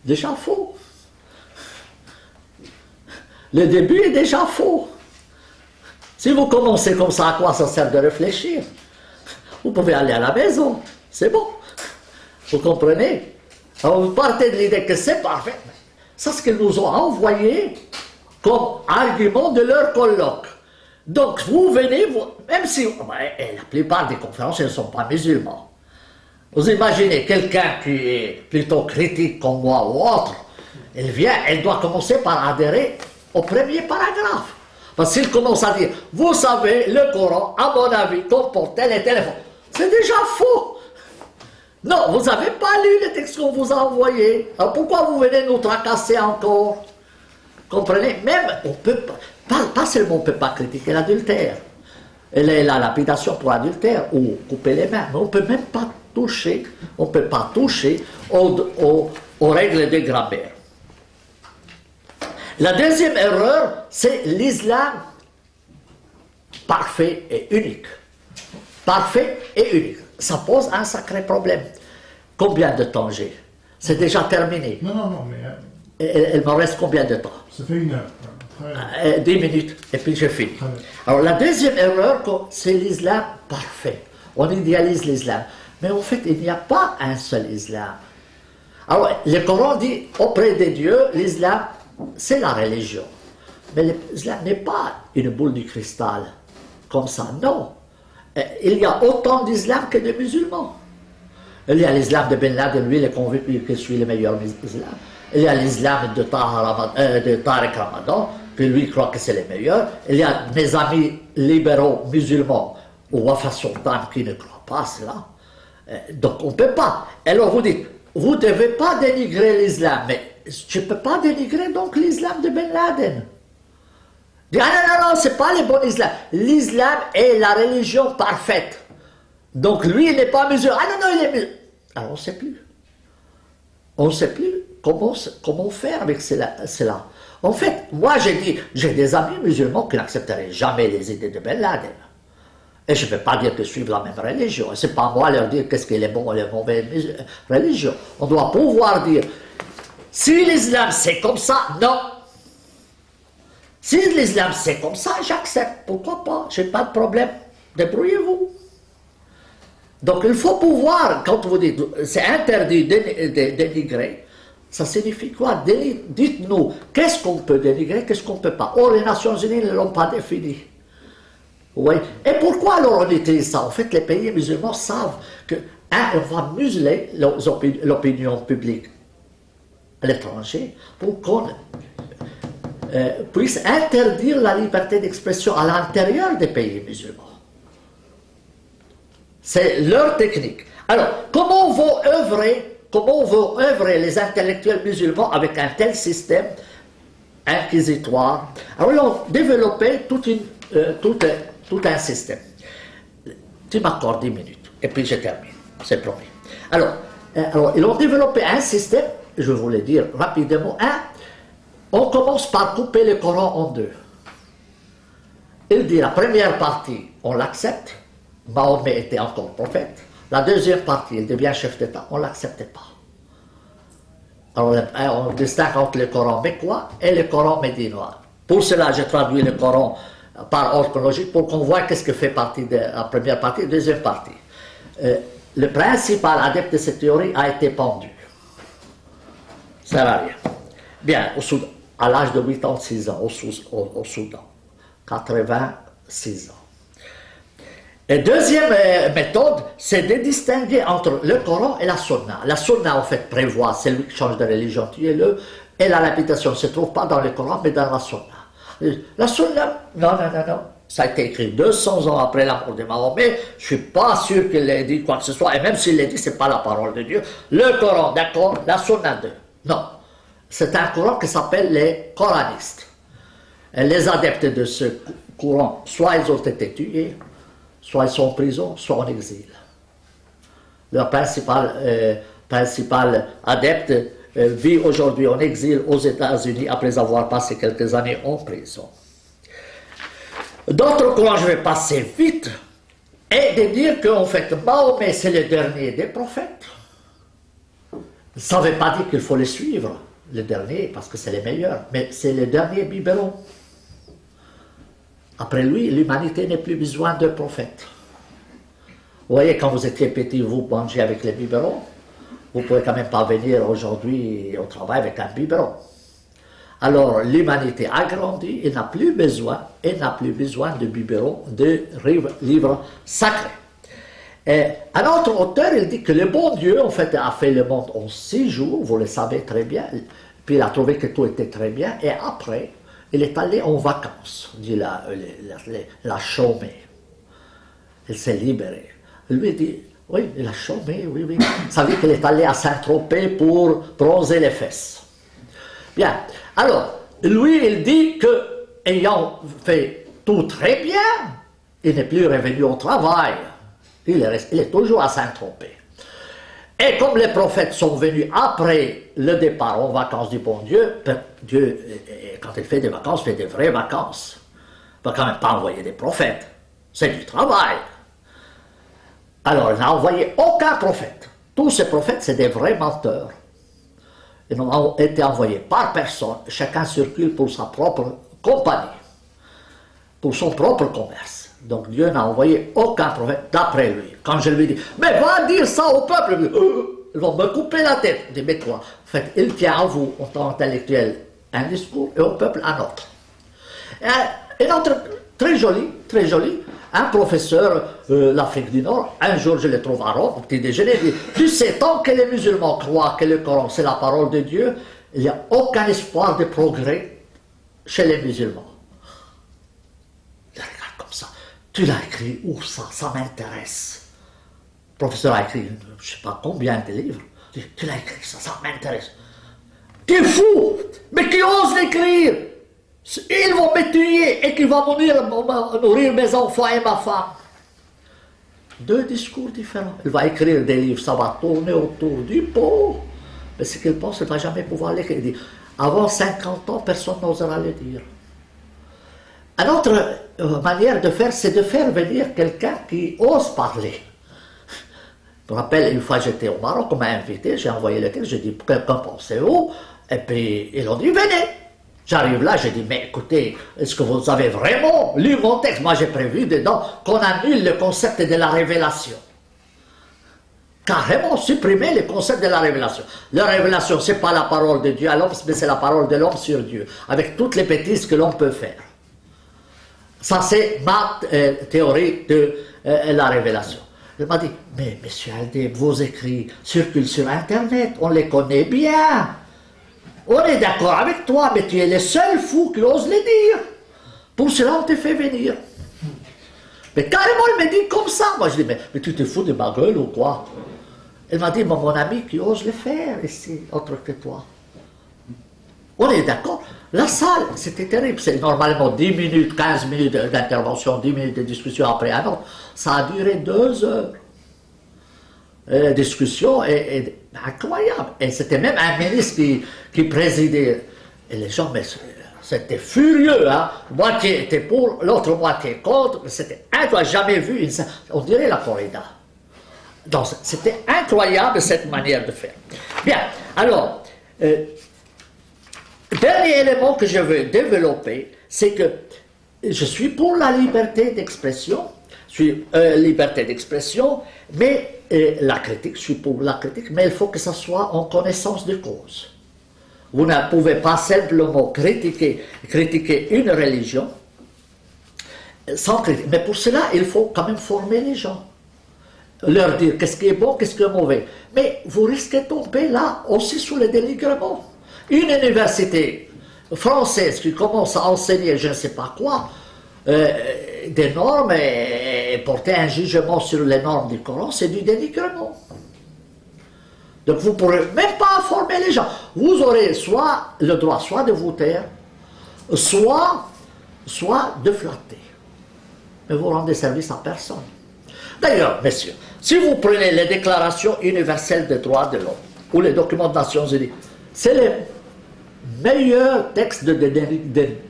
Déjà faux. Le début est déjà faux. Si vous commencez comme ça, à quoi ça sert de réfléchir? Vous pouvez aller à la maison, c'est bon. Vous comprenez? Alors vous partez de l'idée que c'est parfait. C'est ce qu'ils nous ont envoyé comme argument de leur colloque. Donc vous venez, même si la plupart des conférences ne sont pas musulmans. Vous imaginez quelqu'un qui est plutôt critique comme moi ou autre, elle doit commencer par adhérer au premier paragraphe. Parce qu'il commence à dire, vous savez, le Coran, à mon avis, comporte tel et tel effort. C'est déjà faux. Non, vous n'avez pas lu le texte qu'on vous a envoyé. Alors pourquoi vous venez nous tracasser encore? Comprenez? Même, on peut pas seulement on ne peut pas critiquer l'adultère. Elle est la lapidation pour adultère ou couper les mains. Mais on ne peut même pas toucher, on ne peut pas toucher aux règles de grammaire. La deuxième erreur, c'est l'islam parfait et unique. Parfait et unique. Ça pose un sacré problème. Combien de temps j'ai? C'est déjà terminé. Non, mais... Il me reste combien de temps? Ça fait 1 heure. 10 minutes, et puis je finis. Alors la deuxième erreur, c'est l'islam parfait. On idéalise l'islam. Mais en fait, il n'y a pas un seul islam. Alors, le Coran dit, auprès de Dieu, l'islam, c'est la religion. Mais l'islam n'est pas une boule de cristal, comme ça, non. Il y a autant d'islam que de musulmans. Il y a l'islam de Ben Laden, lui, il est convaincu que je suis le meilleur musulman. Il y a l'islam de Tariq Ramadan, que lui croit que c'est le meilleur. Il y a mes amis libéraux musulmans, ou Wafa Sultan, qui ne croient pas à cela. Donc on ne peut pas. Alors vous dites, vous ne devez pas dénigrer l'islam, mais tu ne peux pas dénigrer donc l'islam de Ben Laden. Il dit, ah non, c'est pas le bon islam. L'islam est la religion parfaite. Donc lui, il n'est pas musulman. Ah non, il est musulman. Alors on ne sait plus. On ne sait plus comment faire avec cela. En fait, moi j'ai des amis musulmans qui n'accepteraient jamais les idées de Ben Laden. Et je ne vais pas dire qu'ils suivent la même religion. Ce n'est pas moi leur dire qu'est-ce qui est bon et les mauvaises religions. On doit pouvoir dire, si l'islam c'est comme ça, non. Si l'islam c'est comme ça, j'accepte. Pourquoi pas? Je n'ai pas de problème. Débrouillez-vous. Donc il faut pouvoir, quand vous dites c'est interdit de dénigrer, ça signifie quoi? Dites-nous, qu'est-ce qu'on peut dénigrer, qu'est-ce qu'on ne peut pas? Or, les Nations Unies ne l'ont pas défini. Oui. Et pourquoi alors on utilise ça? En fait, les pays musulmans savent que, on va museler l'opinion publique à l'étranger pour qu'on puisse interdire la liberté d'expression à l'intérieur des pays musulmans. C'est leur technique. Alors, comment vont œuvrer les intellectuels musulmans avec un tel système inquisitoire? Alors, ils ont développé tout un système. Tu m'accordes 10 minutes, et puis je termine, c'est promis. Alors, ils ont développé un système, je vais vous le dire rapidement. On commence par couper le Coran en deux. Il dit la première partie, on l'accepte. Mahomet était encore prophète. La deuxième partie, il devient chef d'État. On ne l'acceptait pas. Alors, on distingue entre le Coran mécois et le Coran médinois. Pour cela, j'ai traduit le Coran par ordre chronologique pour qu'on voit qu'est-ce que fait partie de la première partie et la deuxième partie. Le principal adepte de cette théorie a été pendu. Ça ne sert à rien. Bien, au Soudan, à l'âge de 86 ans, au Soudan. 86 ans. Et deuxième méthode, c'est de distinguer entre le Coran et la Sunna. La Sunna, en fait, prévoit celui qui change de religion, tuez-le, et la lapidation ne se trouve pas dans le Coran, mais dans la Sunna. La Sunna, non. Ça a été écrit 200 ans après la mort de Mahomet. Je ne suis pas sûr qu'il ait dit quoi que ce soit, et même s'il l'a dit, ce n'est pas la parole de Dieu. Le Coran, d'accord, la Sunna 2. Non. C'est un courant qui s'appelle les coranistes. Et les adeptes de ce courant, soit ils ont été tués, soit ils sont en prison, soit en exil. Leur principal adepte vit aujourd'hui en exil aux États-Unis après avoir passé quelques années en prison. D'autres courants, je vais passer vite, et de dire qu'en fait, Mahomet, c'est le dernier des prophètes. Ça ne veut pas dire qu'il faut les suivre, le dernier, parce que c'est les meilleurs, mais c'est le dernier biberon. Après lui, l'humanité n'a plus besoin de prophètes. Vous voyez, quand vous étiez petit, vous mangez avec les biberons. Vous ne pouvez quand même pas venir aujourd'hui au travail avec un biberon. Alors, l'humanité a grandi, elle n'a plus besoin de biberons, de livres sacrés. Et un autre auteur, il dit que le bon Dieu, en fait, a fait le monde en 6 jours, vous le savez très bien, puis il a trouvé que tout était très bien, et après, il est allé en vacances, dit la chômée. Il s'est libéré. Lui dit, oui, il a chômé, oui. Ça veut dire qu'il est allé à Saint-Tropez pour bronzer les fesses. Bien. Alors, lui, il dit que, ayant fait tout très bien, il n'est plus revenu au travail. Il est toujours à Saint-Tropez. Et comme les prophètes sont venus après le départ en vacances du bon Dieu, Dieu, quand il fait des vacances, fait des vraies vacances. Il ne va quand même pas envoyer des prophètes. C'est du travail. Alors, il n'a envoyé aucun prophète. Tous ces prophètes, c'est des vrais menteurs. Ils n'ont été envoyés par personne. Chacun circule pour sa propre compagnie, pour son propre commerce. Donc Dieu n'a envoyé aucun prophète d'après lui. Quand je lui dis, mais va dire ça au peuple, ils vont me couper la tête. Je dis, mais quoi? En fait, il tient à vous, en tant qu'intellectuel, un discours et au peuple un autre. Et un autre, très joli, un professeur l'Afrique du Nord, un jour je le trouve à Rome, au petit déjeuner, il dit, tu sais, tant que les musulmans croient que le Coran c'est la parole de Dieu, il n'y a aucun espoir de progrès chez les musulmans. Il regarde comme ça. Tu l'as écrit où ça? Ça m'intéresse. Le professeur a écrit, je ne sais pas combien de livres. Tu l'as écrit, ça m'intéresse. qui est fou, mais qui ose l'écrire. Ils vont me tuer et qui va nourrir mes enfants et ma femme. Deux discours différents. Il va écrire des livres, ça va tourner autour du pot. Mais ce qu'il pense, il ne va jamais pouvoir l'écrire. Il dit, avant 50 ans, personne n'osera le dire. Une autre manière de faire, c'est de faire venir quelqu'un qui ose parler. Je me rappelle, une fois j'étais au Maroc, on m'a invité, j'ai envoyé le texte, j'ai dit, qu'en pensez-vous? Et puis, ils ont dit, venez. J'arrive là, j'ai dit, mais écoutez, est-ce que vous avez vraiment lu mon texte? Moi, j'ai prévu dedans qu'on annule le concept de la révélation. Carrément supprimer le concept de la révélation. La révélation, ce n'est pas la parole de Dieu à l'homme, mais c'est la parole de l'homme sur Dieu, avec toutes les bêtises que l'on peut faire. Ça, c'est ma théorie de la révélation. Il m'a dit, mais monsieur Aldib, vos écrits circulent sur Internet, on les connaît bien. On est d'accord avec toi, mais tu es le seul fou qui ose les dire. Pour cela, on te fait venir. Mais carrément, il m'a dit comme ça. Moi, je dis, mais tu te fous de ma gueule ou quoi? Il m'a dit, mon ami qui ose le faire ici, autre que toi. On est d'accord. La salle, c'était terrible. C'est normalement 10 minutes, 15 minutes d'intervention, 10 minutes de discussion après un autre. Ça a duré 2 heures. La discussion est incroyable. Et c'était même un ministre qui présidait. Et les gens, mais c'était furieux. Hein? Moitié était pour, l'autre moitié contre. C'était incroyable. Jamais vu on dirait la corrida. Donc c'était incroyable cette manière de faire. Bien, alors, dernier élément que je veux développer, c'est que je suis pour la liberté d'expression, mais la critique, je suis pour la critique, mais il faut que ça soit en connaissance de cause. Vous ne pouvez pas simplement critiquer une religion sans critique. Mais pour cela, il faut quand même former les gens. Leur dire qu'est-ce qui est bon, qu'est-ce qui est mauvais. Mais vous risquez de tomber là aussi sous le dénigrement. Une université française qui commence à enseigner je ne sais pas quoi, des normes et porter un jugement sur les normes du Coran, c'est du dénigrement. Donc vous ne pourrez même pas former les gens. Vous aurez soit le droit soit de vous taire, soit de flatter. Mais vous rendez service à personne. D'ailleurs, messieurs, si vous prenez les déclarations universelles des droits de l'homme ou les documents des Nations Unies, c'est le meilleur texte de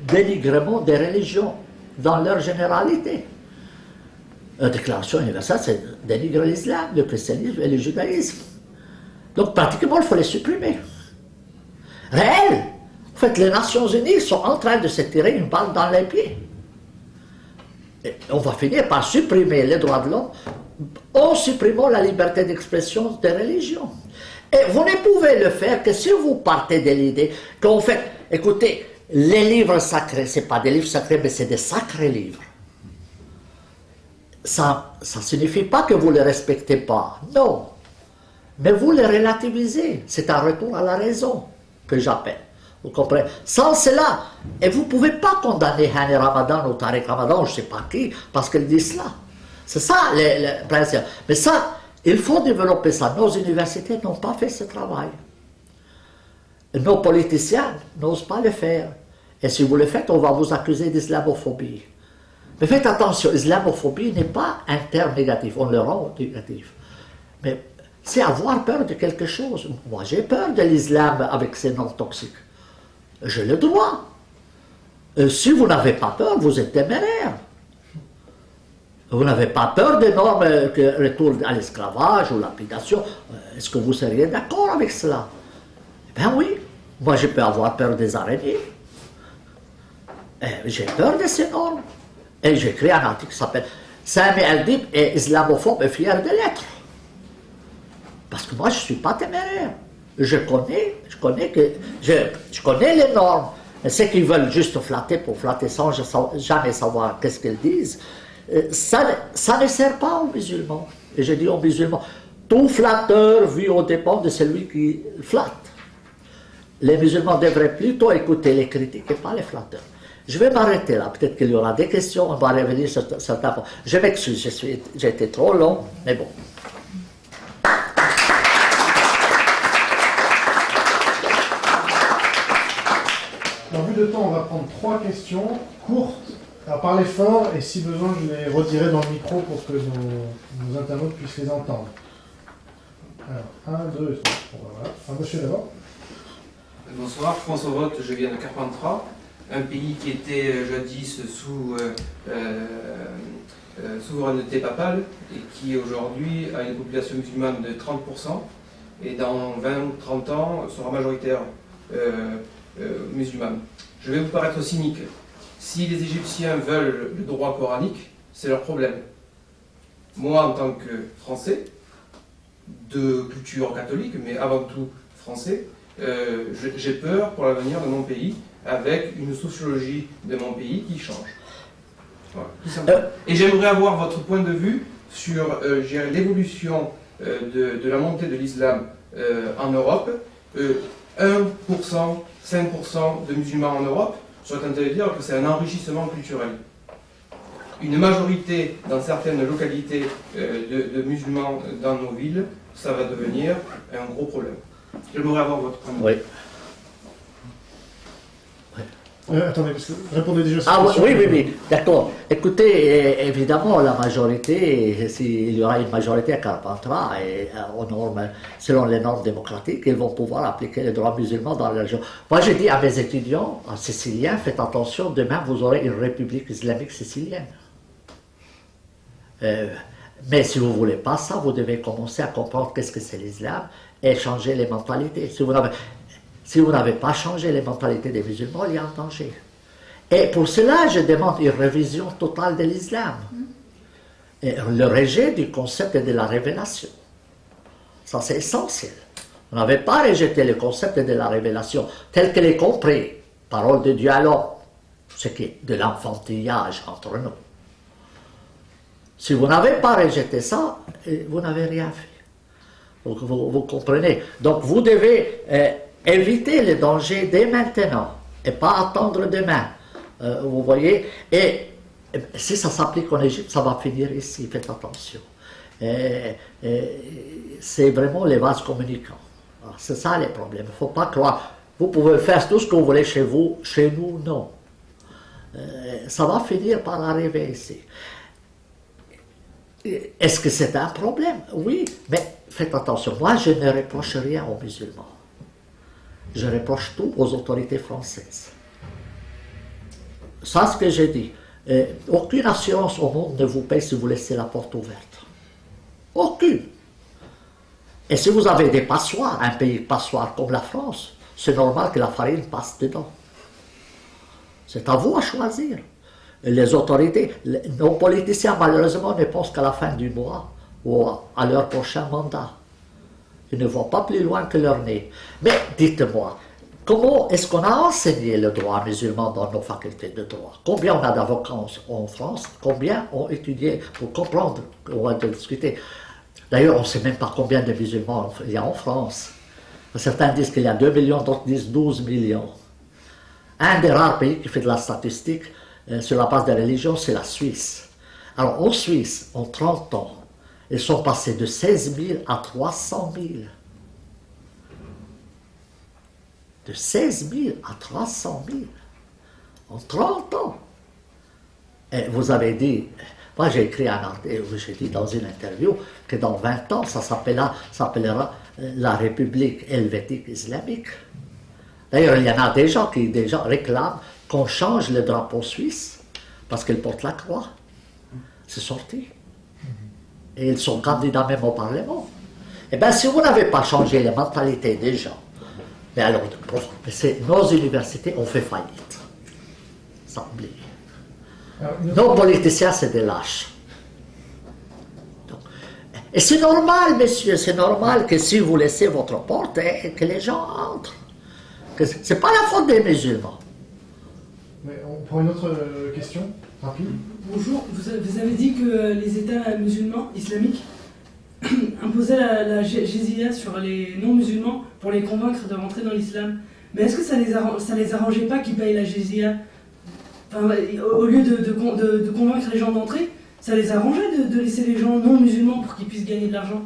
dénigrement des religions dans leur généralité. La déclaration universelle, c'est dénigrer l'islam, le christianisme et le judaïsme. Donc pratiquement, il faut les supprimer. Réel. En fait, les Nations Unies sont en train de se tirer une balle dans les pieds. Et on va finir par supprimer les droits de l'homme en supprimant la liberté d'expression des religions. Et vous ne pouvez le faire que si vous partez de l'idée qu'en fait, écoutez, les livres sacrés, ce n'est pas des livres sacrés, mais c'est des sacrés livres. Ça ne signifie pas que vous ne les respectez pas, non. Mais vous les relativisez. C'est un retour à la raison que j'appelle. Vous comprenez? Sans cela, et vous ne pouvez pas condamner Hani Ramadan ou Tariq Ramadan, je ne sais pas qui, parce qu'ils disent cela. C'est ça le principe. Mais ça, il faut développer ça. Nos universités n'ont pas fait ce travail. Nos politiciens n'osent pas le faire. Et si vous le faites, on va vous accuser d'islamophobie. Mais faites attention, islamophobie n'est pas un terme négatif, on le rend négatif. Mais c'est avoir peur de quelque chose. Moi, j'ai peur de l'islam avec ses noms toxiques. J'ai le droit. Si vous n'avez pas peur, vous êtes téméraire. Vous n'avez pas peur des normes que retour à l'esclavage ou lapidation. Est-ce que vous seriez d'accord avec cela? Eh bien oui. Moi, je peux avoir peur des araignées. J'ai peur de ces normes. Et j'ai écrit un article qui s'appelle « Sami Aldib est islamophobe et fier de l'être ». Parce que moi, je ne suis pas téméraire. Je connais les normes. Mais ceux qui veulent juste flatter pour flatter sans jamais savoir qu'est-ce qu'ils disent, ça ne sert pas aux musulmans. Et je dis aux musulmans, tout flatteur vit aux dépens de celui qui flatte. Les musulmans devraient plutôt écouter les critiques et pas les flatteurs. Je vais m'arrêter là. Peut-être qu'il y aura des questions. On va revenir sur certains points. Je m'excuse, j'ai été trop long, mais bon. de temps, on va prendre 3 questions courtes. Alors parlez fort et si besoin, je les redirai dans le micro pour que nos internautes puissent les entendre. Alors, 1, 2, 3. Bon, voilà. Monsieur d'abord. Bonsoir, François Vogt, je viens de Carpentras, un pays qui était jadis sous souveraineté papale et qui aujourd'hui a une population musulmane de 30% et dans 20 ou 30 ans sera majoritaire musulmane. Je vais vous paraître cynique. Si les Égyptiens veulent le droit coranique, c'est leur problème. Moi, en tant que Français, de culture catholique, mais avant tout français, j'ai peur pour l'avenir de mon pays, avec une sociologie de mon pays qui change. Voilà, tout simplement. Et j'aimerais avoir votre point de vue sur l'évolution de la montée de l'islam en Europe. 1%, 5% de musulmans en Europe, je serais tenté de dire que c'est un enrichissement culturel. Une majorité dans certaines localités de musulmans dans nos villes, ça va devenir un gros problème. J'aimerais avoir votre point de vue. Oui. Attendez, répondez déjà à cette Ah question. oui, d'accord. Écoutez, évidemment, la majorité, s'il y aura une majorité à Carpentras, et aux normes, selon les normes démocratiques, ils vont pouvoir appliquer les droits musulmans dans la région. Moi, j'ai dit à mes étudiants, en sicilien, faites attention, demain, vous aurez une république islamique sicilienne. Mais si vous ne voulez pas ça, vous devez commencer à comprendre qu'est-ce que c'est l'islam et changer les mentalités. Si vous n'avez pas changé les mentalités des musulmans, il y a un danger. Et pour cela, je demande une révision totale de l'islam. Et le rejet du concept de la révélation. Ça, c'est essentiel. On n'avait pas rejeté le concept de la révélation tel qu'il est compris. Parole de Dieu à l'homme. Ce qui est de l'enfantillage entre nous. Si vous n'avez pas rejeté ça, vous n'avez rien fait. Vous comprenez. Donc, vous devez éviter les dangers dès maintenant et pas attendre demain. Vous voyez. Et si ça s'applique en Égypte, ça va finir ici. Faites attention. C'est vraiment les vases communicants. C'est ça les problèmes. Il ne faut pas croire. Vous pouvez faire tout ce que vous voulez chez vous. Chez nous, non. Ça va finir par arriver ici. Est-ce que c'est un problème? Oui, mais faites attention. Moi, je ne reproche rien aux musulmans. Je reproche tout aux autorités françaises. Ça, ce que j'ai dit. Aucune assurance au monde ne vous paye si vous laissez la porte ouverte. Aucune. Et si vous avez des passoires, un pays passoire comme la France, c'est normal que la farine passe dedans. C'est à vous à choisir. Les autorités, nos politiciens malheureusement ne pensent qu'à la fin du mois ou à leur prochain mandat. Ils ne vont pas plus loin que leur nez. Mais dites-moi, comment est-ce qu'on a enseigné le droit musulman dans nos facultés de droit? Combien on a d'avocats en France? Combien ont étudié pour comprendre? On va discuter. D'ailleurs, on ne sait même pas combien de musulmans il y a en France. Certains disent qu'il y a 2 millions, d'autres disent 12 millions. Un des rares pays qui fait de la statistique sur la base des religions, c'est la Suisse. Alors, en Suisse, en 30 ans, ils sont passés de 16 000 à 300 000. De 16 000 à 300 000. En 30 ans. Et vous avez dit, moi j'ai écrit un article, j'ai dit dans une interview que dans 20 ans, ça s'appellera la République helvétique islamique. D'ailleurs, il y en a des gens qui déjà réclament qu'on change le drapeau suisse parce qu'ils portent la croix. C'est sorti. Et ils sont candidats même au Parlement. Eh bien, si vous n'avez pas changé les mentalités des gens, mais alors, nos universités ont fait faillite. Ça oublie. Nos politiciens, c'est des lâches. Donc, et c'est normal, messieurs, c'est normal que si vous laissez votre porte, que les gens entrent. Ce n'est pas la faute des musulmans. Mais on prend une autre question, rapide. Bonjour, vous avez dit que les États musulmans, islamiques, imposaient la jizya sur les non-musulmans pour les convaincre de rentrer dans l'islam. Mais est-ce que ça les arrangeait pas qu'ils payent la jizya? Enfin, au lieu de convaincre les gens d'entrer, ça les arrangeait de laisser les gens non-musulmans pour qu'ils puissent gagner de l'argent?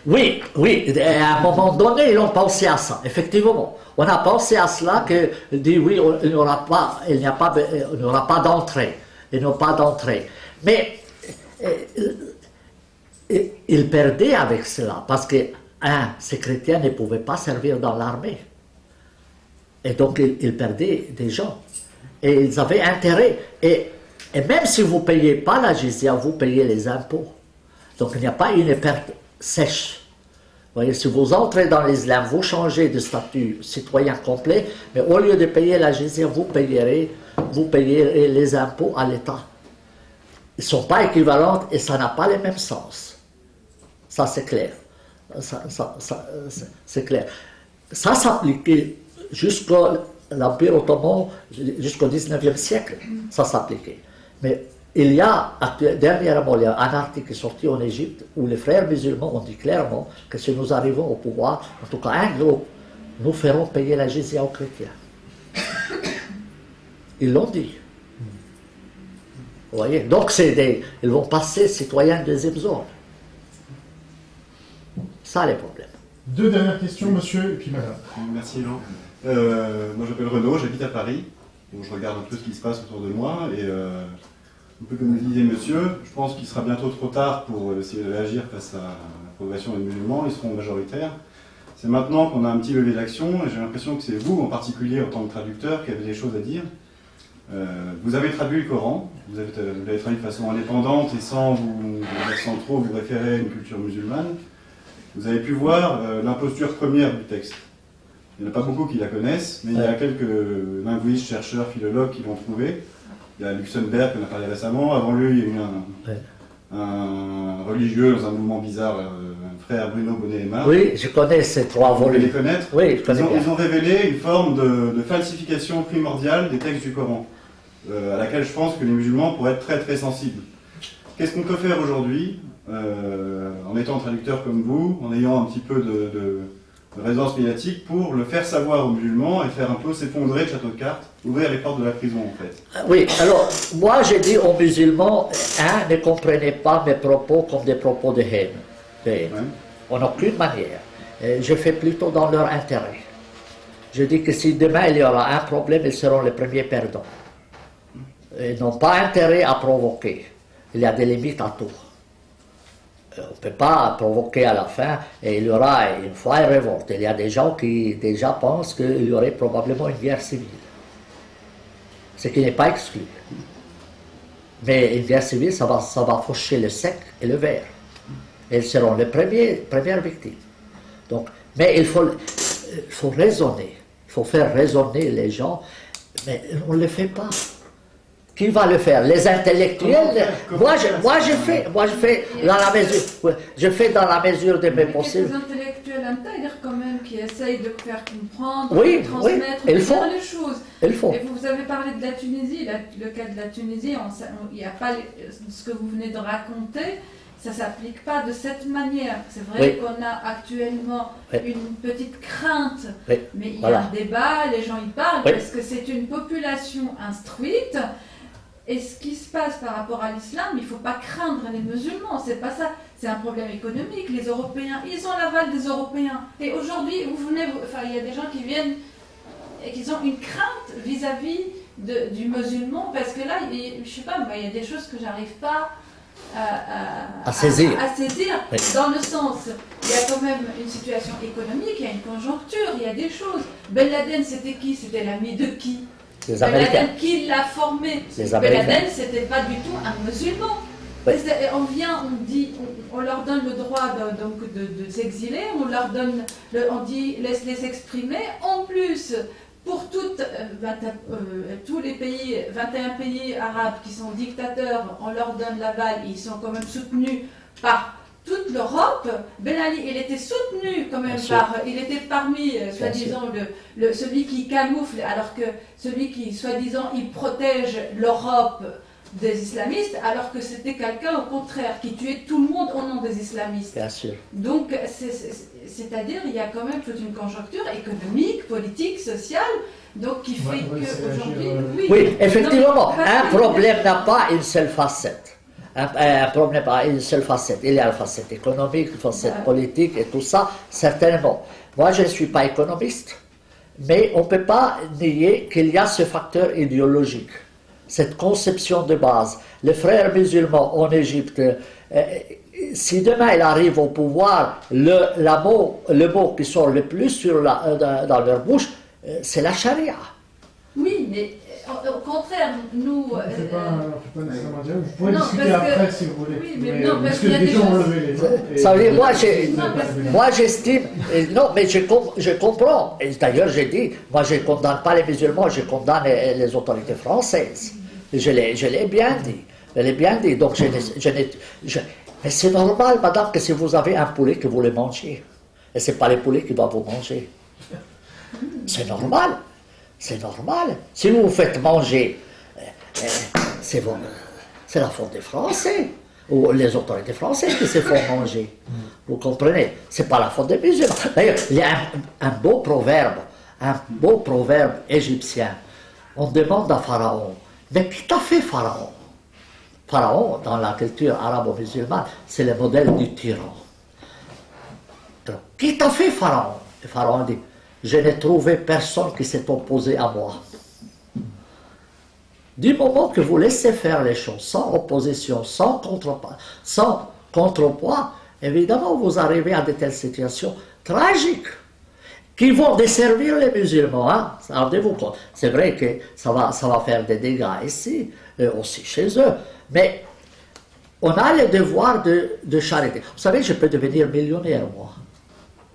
Oui, oui, et à un moment donné, ils ont pensé à ça, effectivement. On a pensé à cela, que dit oui, il n'y aura pas, il n'y aura pas d'entrée. Il n'y aura pas d'entrée. Mais ils perdaient avec cela, parce que, ces chrétiens ne pouvaient pas servir dans l'armée. Et donc, ils perdaient des gens. Et ils avaient intérêt. Et même si vous ne payez pas la jizya, vous payez les impôts. Donc, il n'y a pas une perte sèche. Vous voyez, si vous entrez dans l'islam, vous changez de statut citoyen complet, mais au lieu de payer la jizya, vous payerez les impôts à l'État. Ils ne sont pas équivalents et ça n'a pas le même sens. Ça, c'est clair. C'est clair. Ça s'appliquait jusqu'à l'Empire ottoman, jusqu'au 19e siècle. Ça s'appliquait. Mais il y a, dernièrement, il y a un article sorti en Égypte où les frères musulmans ont dit clairement que si nous arrivons au pouvoir, en tout cas un groupe, nous ferons payer la jizya aux chrétiens. Ils l'ont dit. Vous voyez? Donc, ils vont passer citoyens de deuxième zone. Ça, les problèmes. Deux dernières questions, monsieur, et puis madame. Merci, Jean. Moi, je m'appelle Renaud, j'habite à Paris. Donc, je regarde un peu ce qui se passe autour de moi. Et un peu comme le disait monsieur, je pense qu'il sera bientôt trop tard pour essayer de réagir face à la progression des musulmans. Ils seront majoritaires. C'est maintenant qu'on a un petit levier d'action. Et j'ai l'impression que c'est vous, en particulier, en tant que traducteur, qui avez des choses à dire. Vous avez traduit le Coran. Vous l'avez traduit de façon indépendante et sans trop vous référer à une culture musulmane. Vous avez pu voir l'imposture première du texte. Il n'y en a pas beaucoup qui la connaissent, mais il y a quelques linguistes, chercheurs, philologues qui l'ont trouvé. Il y a Luxembourg, qu'on a parlé récemment. Avant lui, il y a eu un religieux dans un mouvement bizarre, un frère Bruno Bonnet-Aymar. Oui, je connais ces trois Vous volumes. les connaître. Oui, je connais bien. Ils ont révélé une forme de falsification primordiale des textes du Coran, à laquelle je pense que les musulmans pourraient être très très sensibles. Qu'est-ce qu'on peut faire aujourd'hui en étant traducteur comme vous, en ayant un petit peu de résonance médiatique pour le faire savoir aux musulmans et faire un peu s'effondrer le château de cartes, ouvrir les portes de la prison en fait. Oui, alors, moi j'ai dit aux musulmans, ne comprenez pas mes propos comme des propos de haine. Ouais. En aucune manière. Je fais plutôt dans leur intérêt. Je dis que si demain il y aura un problème, ils seront les premiers perdants. Ils n'ont pas intérêt à provoquer. Il y a des limites à tout. On ne peut pas provoquer à la fin et il y aura une fois une révolte. Il y a des gens qui déjà pensent qu'il y aurait probablement une guerre civile. Ce qui n'est pas exclu. Mais une guerre civile, ça va faucher le sec et le vert. Et ils seront les premières victimes. Donc, mais il faut raisonner. Il faut faire raisonner les gens. Mais on ne le fait pas. Qui va le faire? Les intellectuels? Moi, je fais dans la mesure de mes possibles. Les intellectuels intègres quand même qui essayent de faire comprendre, Oui, de transmettre, oui, de il faut. dire les choses. Il faut. Et vous avez parlé de la Tunisie, le cas de la Tunisie, il n'y a pas ce que vous venez de raconter. Ça ne s'applique pas de cette manière. C'est vrai qu'on a actuellement une petite crainte, mais il y a un débat, les gens y parlent, parce que c'est une population instruite. Et ce qui se passe par rapport à l'islam, il ne faut pas craindre les musulmans, c'est pas ça. C'est un problème économique. Les Européens, ils ont l'aval des Européens. Et aujourd'hui, il y a des gens qui viennent et qui ont une crainte vis-à-vis du musulman, parce que là, je sais pas, il y a des choses que j'arrive pas à saisir. Dans le sens, il y a quand même une situation économique, il y a une conjoncture, il y a des choses. Ben Laden, c'était qui? C'était l'ami de qui? Les Américains. Ben Laden, qui l'a formé? Ben Laden, c'était pas du tout un musulman. On leur donne le droit de s'exiler, on leur donne, on dit laisse-les s'exprimer. En plus, pour tous les pays, 21 pays arabes qui sont dictateurs, on leur donne l'aval, ils sont quand même soutenus par toute l'Europe. Ben Ali, il était soutenu quand même il était parmi, soi-disant, celui qui camoufle, alors que celui qui, soi-disant, il protège l'Europe des islamistes, alors que c'était quelqu'un, au contraire, qui tuait tout le monde au nom des islamistes. Bien sûr. Donc, c'est-à-dire, il y a quand même toute une conjoncture économique, politique, sociale, donc qui fait qu'aujourd'hui... Oui, effectivement, un problème n'a pas une seule facette. un problème à une seule facette. Il y a la facette économique, la facette politique et tout ça, certainement. Moi, je ne suis pas économiste, mais on ne peut pas nier qu'il y a ce facteur idéologique, cette conception de base. Les frères musulmans en Égypte, si demain ils arrivent au pouvoir, le mot qui sort le plus dans leur bouche, c'est la charia. Oui, mais au contraire, nous... On fait pas nécessairement dire. Vous pouvez Non, discuter parce que- après si vous voulez. Oui, mais non, parce parce que qu'il y a des des gens ont choses- levé les mains. et- Ça veut dire, Non, moi j'estime, non mais je comprends, et d'ailleurs j'ai dit, moi je ne condamne pas les musulmans, je condamne les autorités françaises. Je l'ai bien dit, donc mais c'est normal madame que si vous avez un poulet que vous le mangez, et ce n'est pas les poulets qui doivent vous manger. C'est normal. Si vous vous faites manger, c'est la faute des Français, ou les autorités françaises qui se font manger. Vous comprenez? C'est pas la faute des musulmans. D'ailleurs, il y a un beau proverbe égyptien. On demande à Pharaon, mais qui t'a fait Pharaon? Pharaon, dans la culture arabo-musulmane, c'est le modèle du tyran. Donc, qui t'a fait Pharaon? Et Pharaon dit, je n'ai trouvé personne qui s'est opposé à moi. Du moment que vous laissez faire les choses sans opposition, sans contrepoids, évidemment vous arrivez à de telles situations tragiques qui vont desservir les musulmans. Hein? Rendez-vous compte. C'est vrai que ça va faire des dégâts ici, aussi chez eux, mais on a le devoir de charité. Vous savez, je peux devenir millionnaire, moi.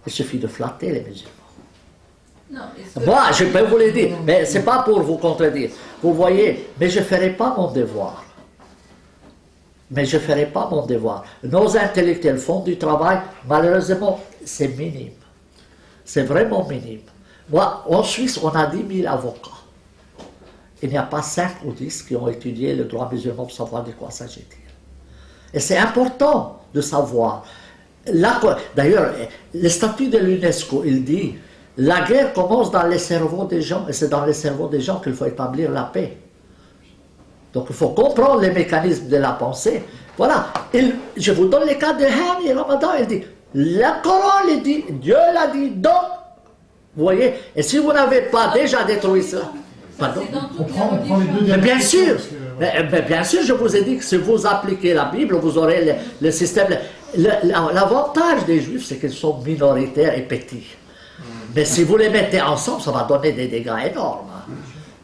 Il suffit de flatter les musulmans. Non, Moi, je peux vous le dire, mais ce n'est pas pour vous contredire. Vous voyez, mais je ne ferai pas mon devoir. Nos intellectuels font du travail, malheureusement, c'est minime. C'est vraiment minime. Moi, en Suisse, on a 10 000 avocats. Il n'y a pas 5 ou 10 qui ont étudié le droit musulman pour savoir de quoi s'agit-il. Et c'est important de savoir. D'ailleurs, le statut de l'UNESCO, il dit la guerre commence dans les cerveaux des gens, et c'est dans les cerveaux des gens qu'il faut établir la paix. Donc il faut comprendre les mécanismes de la pensée. Voilà, je vous donne le cas de Hani Ramadan, il dit, le Coran le dit, Dieu l'a dit, donc, vous voyez, et si vous n'avez pas déjà détruit cela, pardon. On prend les deux Mais dernières bien questions, sûr, parce que, mais bien sûr, je vous ai dit que si vous appliquez la Bible, vous aurez le système. L'avantage des Juifs, c'est qu'ils sont minoritaires et petits. Mais si vous les mettez ensemble, ça va donner des dégâts énormes.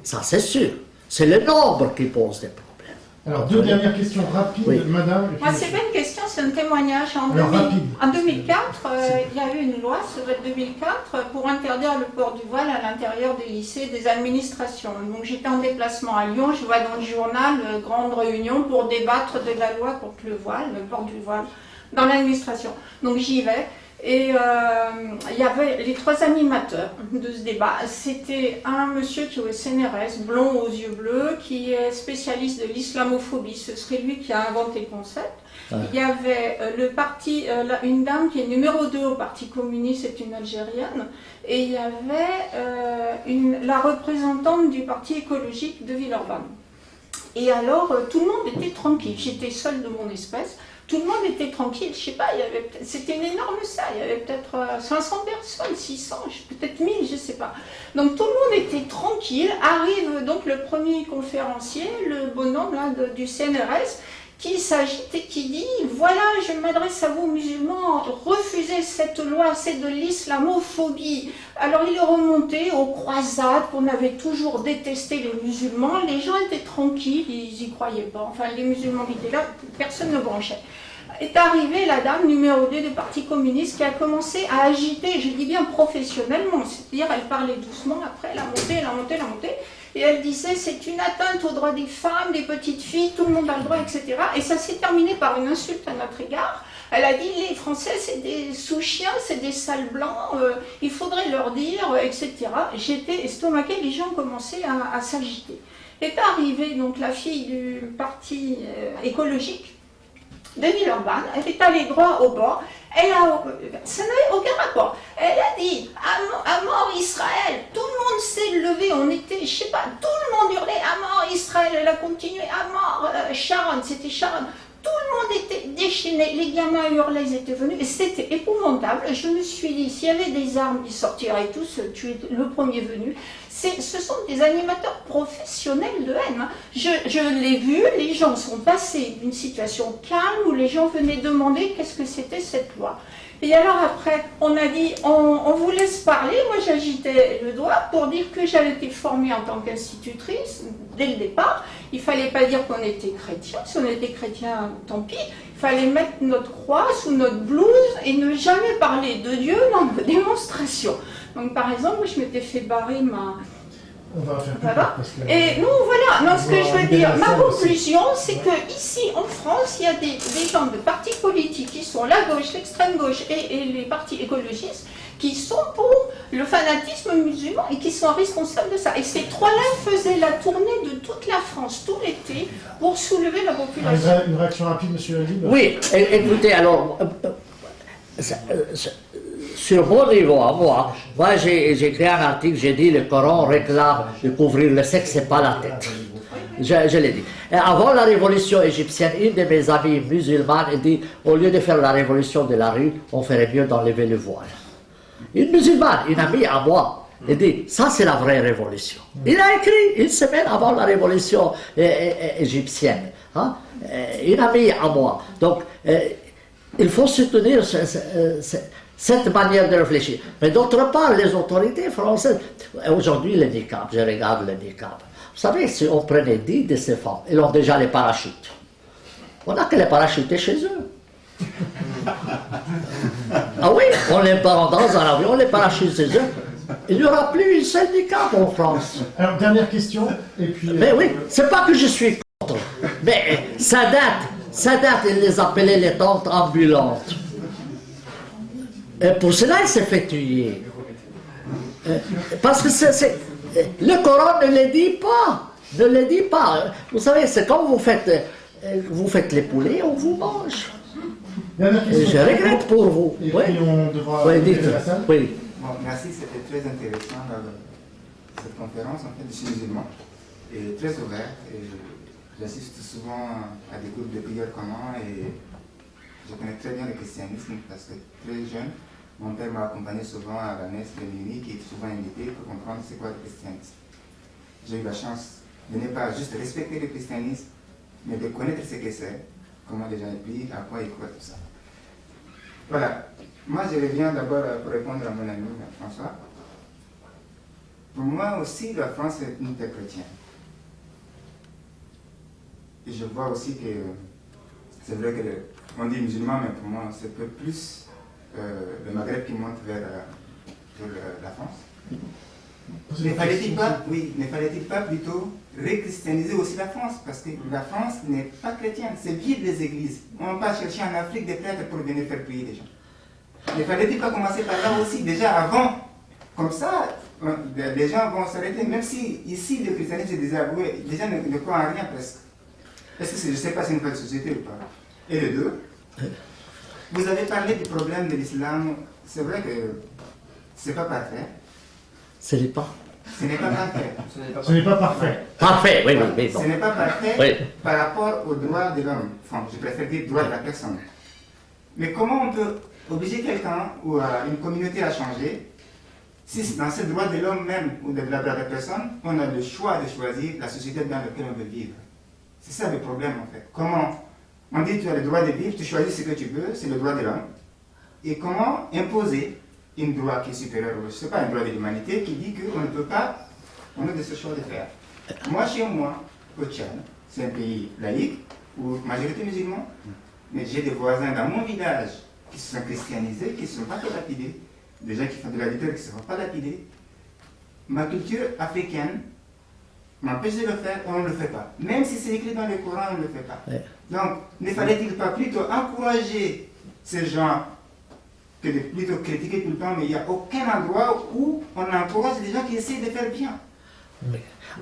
Ça, c'est sûr. C'est le nombre qui pose des problèmes. Alors, deux dernières questions rapides, Oui. madame. et puis- Moi, c'est pas une question, c'est un témoignage. Alors, rapide. En 2004, il y a eu une loi, ça doit être 2004, pour interdire le port du voile à l'intérieur des lycées et des administrations. Donc, j'étais en déplacement à Lyon, je vois dans le journal grande réunion pour débattre de la loi contre le voile, le port du voile dans l'administration. Donc, j'y vais. Et il y avait les 3 animateurs de ce débat. C'était un monsieur qui est au CNRS, blond aux yeux bleus, qui est spécialiste de l'islamophobie. Ce serait lui qui a inventé le concept. Ouais. Il y avait une dame qui est numéro 2 au Parti communiste, c'est une Algérienne. Et il y avait la représentante du Parti écologique de Villeurbanne. Et alors, tout le monde était tranquille. J'étais seule de mon espèce. Tout le monde était tranquille, je sais pas, c'était une énorme salle, il y avait peut-être 500 personnes, 600, peut-être 1000, je sais pas. Donc tout le monde était tranquille, arrive donc le premier conférencier, le bonhomme là, du CNRS, qui s'agite et qui dit « Voilà, je m'adresse à vous musulmans, refusez cette loi, c'est de l'islamophobie. » Alors il est remonté aux croisades qu'on avait toujours détesté les musulmans, les gens étaient tranquilles, ils y croyaient pas, enfin les musulmans qui étaient là, personne ne branchait. Est arrivée la dame numéro 2 du Parti communiste qui a commencé à agiter, je dis bien professionnellement, c'est-à-dire elle parlait doucement, après elle a monté, et elle disait c'est une atteinte aux droits des femmes, des petites filles, tout le monde a le droit, etc. Et ça s'est terminé par une insulte à notre égard. Elle a dit les Français c'est des sous-chiens, c'est des sales blancs, il faudrait leur dire, etc. J'étais estomaquée, les gens commençaient à s'agiter. Est arrivée donc la fille du Parti écologique de Villeurbanne, elle est allée droit au bord, ça n'avait aucun rapport. Elle a dit à mort Israël, tout le monde s'est levé, on était, je sais pas, tout le monde hurlait à mort Israël, elle a continué à mort Sharon, c'était Sharon, tout épouvantable. Je me suis dit, s'il y avait des armes, ils sortiraient tous, tuer le premier venu. Ce sont des animateurs professionnels de haine. Hein. Je l'ai vu, les gens sont passés d'une situation calme où les gens venaient demander qu'est-ce que c'était cette loi. Et alors après, on a dit, on vous laisse parler. Moi, j'agitais le doigt pour dire que j'avais été formée en tant qu'institutrice dès le départ. Il ne fallait pas dire qu'on était chrétien. Si on était chrétien, tant pis. Il fallait mettre notre croix sous notre blouse et ne jamais parler de Dieu dans nos démonstrations. Donc, par exemple, je m'étais fait barrer ma... On va faire Voilà. parce que... Et non, voilà. Non, ce que je veux dire, ma salle aussi. conclusion, c'est que ici, en France, il y a des gens de partis politiques qui sont la gauche, l'extrême gauche et les partis écologistes qui sont pour le fanatisme musulman et qui sont responsables de ça. Et ces trois-là faisaient la tournée de toute la France tout l'été pour soulever la population. Une réaction rapide, monsieur Alib? Oui, écoutez, alors, sur mon niveau à moi j'ai écrit un article, j'ai dit le Coran réclame de couvrir le sexe et pas la tête. Je l'ai dit. Et avant la révolution égyptienne, une de mes amies musulmanes a dit, au lieu de faire la révolution de la rue, on ferait mieux d'enlever le voile. Une musulmane, une amie à moi, a dit, ça c'est la vraie révolution. Il a écrit une semaine avant la révolution égyptienne. Hein? Une amie à moi. Donc, il faut soutenir cette manière de réfléchir. Mais d'autre part, les autorités françaises, aujourd'hui le niqab, je regarde le niqab. Vous savez, si on prenait 10 de ces femmes, ils ont déjà les parachutes. On n'a que les parachutés chez eux. Ah oui, on les part dans un avion, on les parachute chez eux. Il n'y aura plus une seule niqab en France. Alors, dernière question, et puis... Mais oui, c'est pas que je suis contre, mais ça date, ils les appelaient les tentes ambulantes. Et pour cela, il s'est fait tuer. Parce que le Coran ne le dit pas. Ne le dit pas. Vous savez, c'est comme vous faites les poulets, on vous mange. Dernière Et question. je regrette pour vous. Et Oui. puis on devra... Oui, dites. quitter la salle. Oui. Bon, merci, c'était très intéressant cette conférence. En fait, je suis musulman et très ouvert. Et j'assiste souvent à des groupes de prière communs et je connais très bien le christianisme parce que très jeune, mon père m'a accompagné souvent à la messe de minuit qui est souvent invité pour comprendre c'est quoi le christianisme. J'ai eu la chance de ne pas juste respecter le christianisme, mais de connaître ce que c'est, comment les gens y prient, à quoi ils croient, tout ça. Voilà. Moi, je reviens d'abord pour répondre à mon ami François. Pour moi aussi, la France est une terre chrétienne. Et je vois aussi que c'est vrai que on dit musulman, mais pour moi, c'est un peu plus le Maghreb qui monte vers la France. Ne fallait-il pas plutôt réchristianiser aussi la France? Parce que la France n'est pas chrétienne, c'est vide des églises. On ne va pas chercher en Afrique des prêtres pour venir faire prier les gens. Ne fallait-il pas commencer par là aussi, déjà avant? Comme ça, les gens vont s'arrêter, même si ici le christianisme est désavoué, les gens ne croient en rien presque. Est-ce que je ne sais pas si c'est une vraie société ou pas? Et les deux, vous avez parlé du problème de l'islam, c'est vrai que ce n'est pas parfait. Ce n'est pas. Ce n'est pas parfait. Ce n'est pas parfait. Parfait, oui, oui. Ce n'est pas parfait Oui. par rapport aux droits de l'homme. Enfin, je préfère dire droits de la personne. Mais comment on peut obliger quelqu'un ou une communauté à changer si dans ce droit de l'homme même ou de la personne, on a le choix de choisir la société dans laquelle on veut vivre? C'est ça le problème en fait. Comment on dit tu as le droit de vivre, tu choisis ce que tu veux, c'est le droit de l'homme. Et comment imposer un droit qui est supérieur au... Ce n'est pas un droit de l'humanité qui dit qu'on ne peut pas, on a de ce choix de faire. Moi, chez moi, au Tchad, c'est un pays laïque, où majorité musulmane, mais j'ai des voisins dans mon village qui se sont christianisés, qui ne sont pas fait lapider, des gens qui font de la liturgie qui ne se font pas lapider. Ma culture africaine m'empêche de le faire et on ne le fait pas. Même si c'est écrit dans le Coran, on ne le fait pas. Ouais. Donc, ne fallait-il pas plutôt encourager ces gens que de plutôt critiquer tout le temps, mais il n'y a aucun endroit où on encourage les gens qui essaient de faire bien.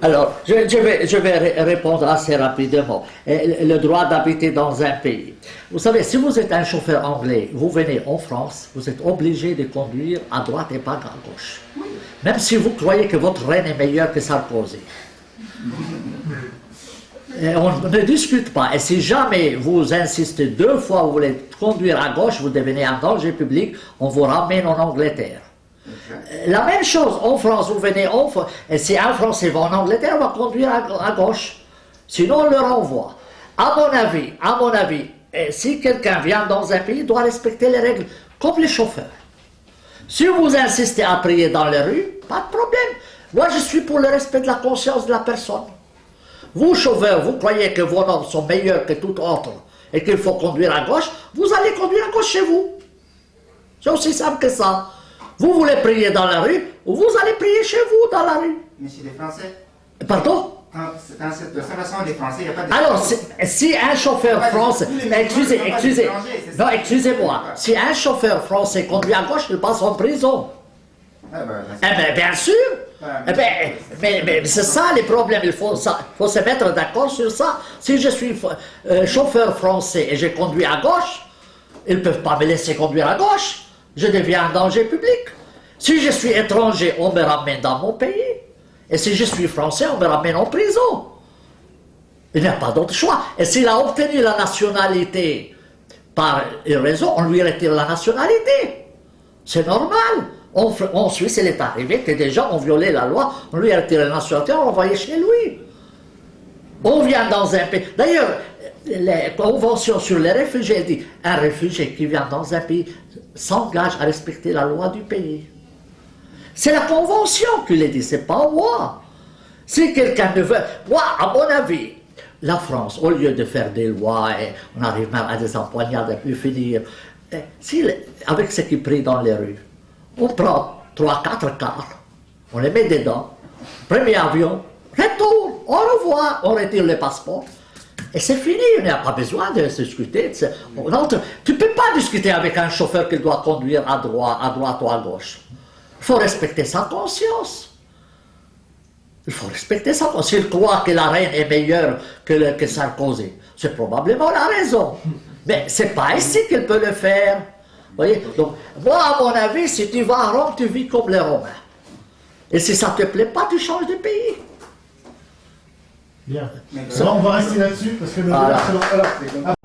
Alors, je vais répondre assez rapidement. Le droit d'habiter dans un pays. Vous savez, si vous êtes un chauffeur anglais, vous venez en France, vous êtes obligé de conduire à droite et pas à gauche. Même si vous croyez que votre reine est meilleure que Sarkozy. Et on ne discute pas. Et si jamais vous insistez 2 fois, vous voulez conduire à gauche, vous devenez un danger public, on vous ramène en Angleterre. La même chose, en France, vous venez en France, et si un Français va en Angleterre, on va conduire à gauche. Sinon, on le renvoie. À mon avis, si quelqu'un vient dans un pays, il doit respecter les règles, comme les chauffeurs. Si vous insistez à prier dans les rues, pas de problème. Moi, je suis pour le respect de la conscience de la personne. Vous, chauffeurs, vous croyez que vos normes sont meilleures que tout autre et qu'il faut conduire à gauche, vous allez conduire à gauche chez vous. C'est aussi simple que ça. Vous voulez prier dans la rue, ou vous allez prier chez vous dans la rue. Mais chez les Français, Pardon? dans cette observation des Français, il n'y a pas de... Alors, si un chauffeur français... Excusez-moi. Si un chauffeur français conduit à gauche, il passe en prison. Ah, ben, Eh bien, bien sûr. Mais c'est ça les problèmes, il faut se mettre d'accord sur ça. Si je suis chauffeur français et je conduis à gauche, ils ne peuvent pas me laisser conduire à gauche. Je deviens un danger public. Si je suis étranger, on me ramène dans mon pays. Et si je suis français, on me ramène en prison. Il n'y a pas d'autre choix. Et s'il a obtenu la nationalité par une raison, on lui retire la nationalité. C'est normal. En Suisse, il est arrivé que des gens ont violé la loi, on lui a retiré la nationalité, on l'a envoyé chez lui. On vient dans un pays... D'ailleurs, les conventions sur les réfugiés disent un réfugié qui vient dans un pays s'engage à respecter la loi du pays. C'est la convention qui le dit, c'est pas moi. Si quelqu'un ne veut... Moi, à mon avis, la France, au lieu de faire des lois, et on arrive même à des empoignades, à plus finir, avec ce qui prie dans les rues, on prend 3-4 cars, on les met dedans, premier avion, retour, au revoir, on retire les passeports. Et c'est fini, il n'y a pas besoin de se discuter. Tu ne peux pas discuter avec un chauffeur qui doit conduire à droite ou à gauche. Il faut respecter sa conscience. Il faut respecter sa conscience. S'il croit que la reine est meilleure que Sarkozy, c'est probablement la raison. Mais ce n'est pas ici qu'il peut le faire. Voyez? Donc, moi, à mon avis, si tu vas à Rome, tu vis comme les Romains. Et si ça ne te plaît pas, tu changes de pays. Bien. Alors, on va rester là-dessus, parce que nos débats sont... Alors,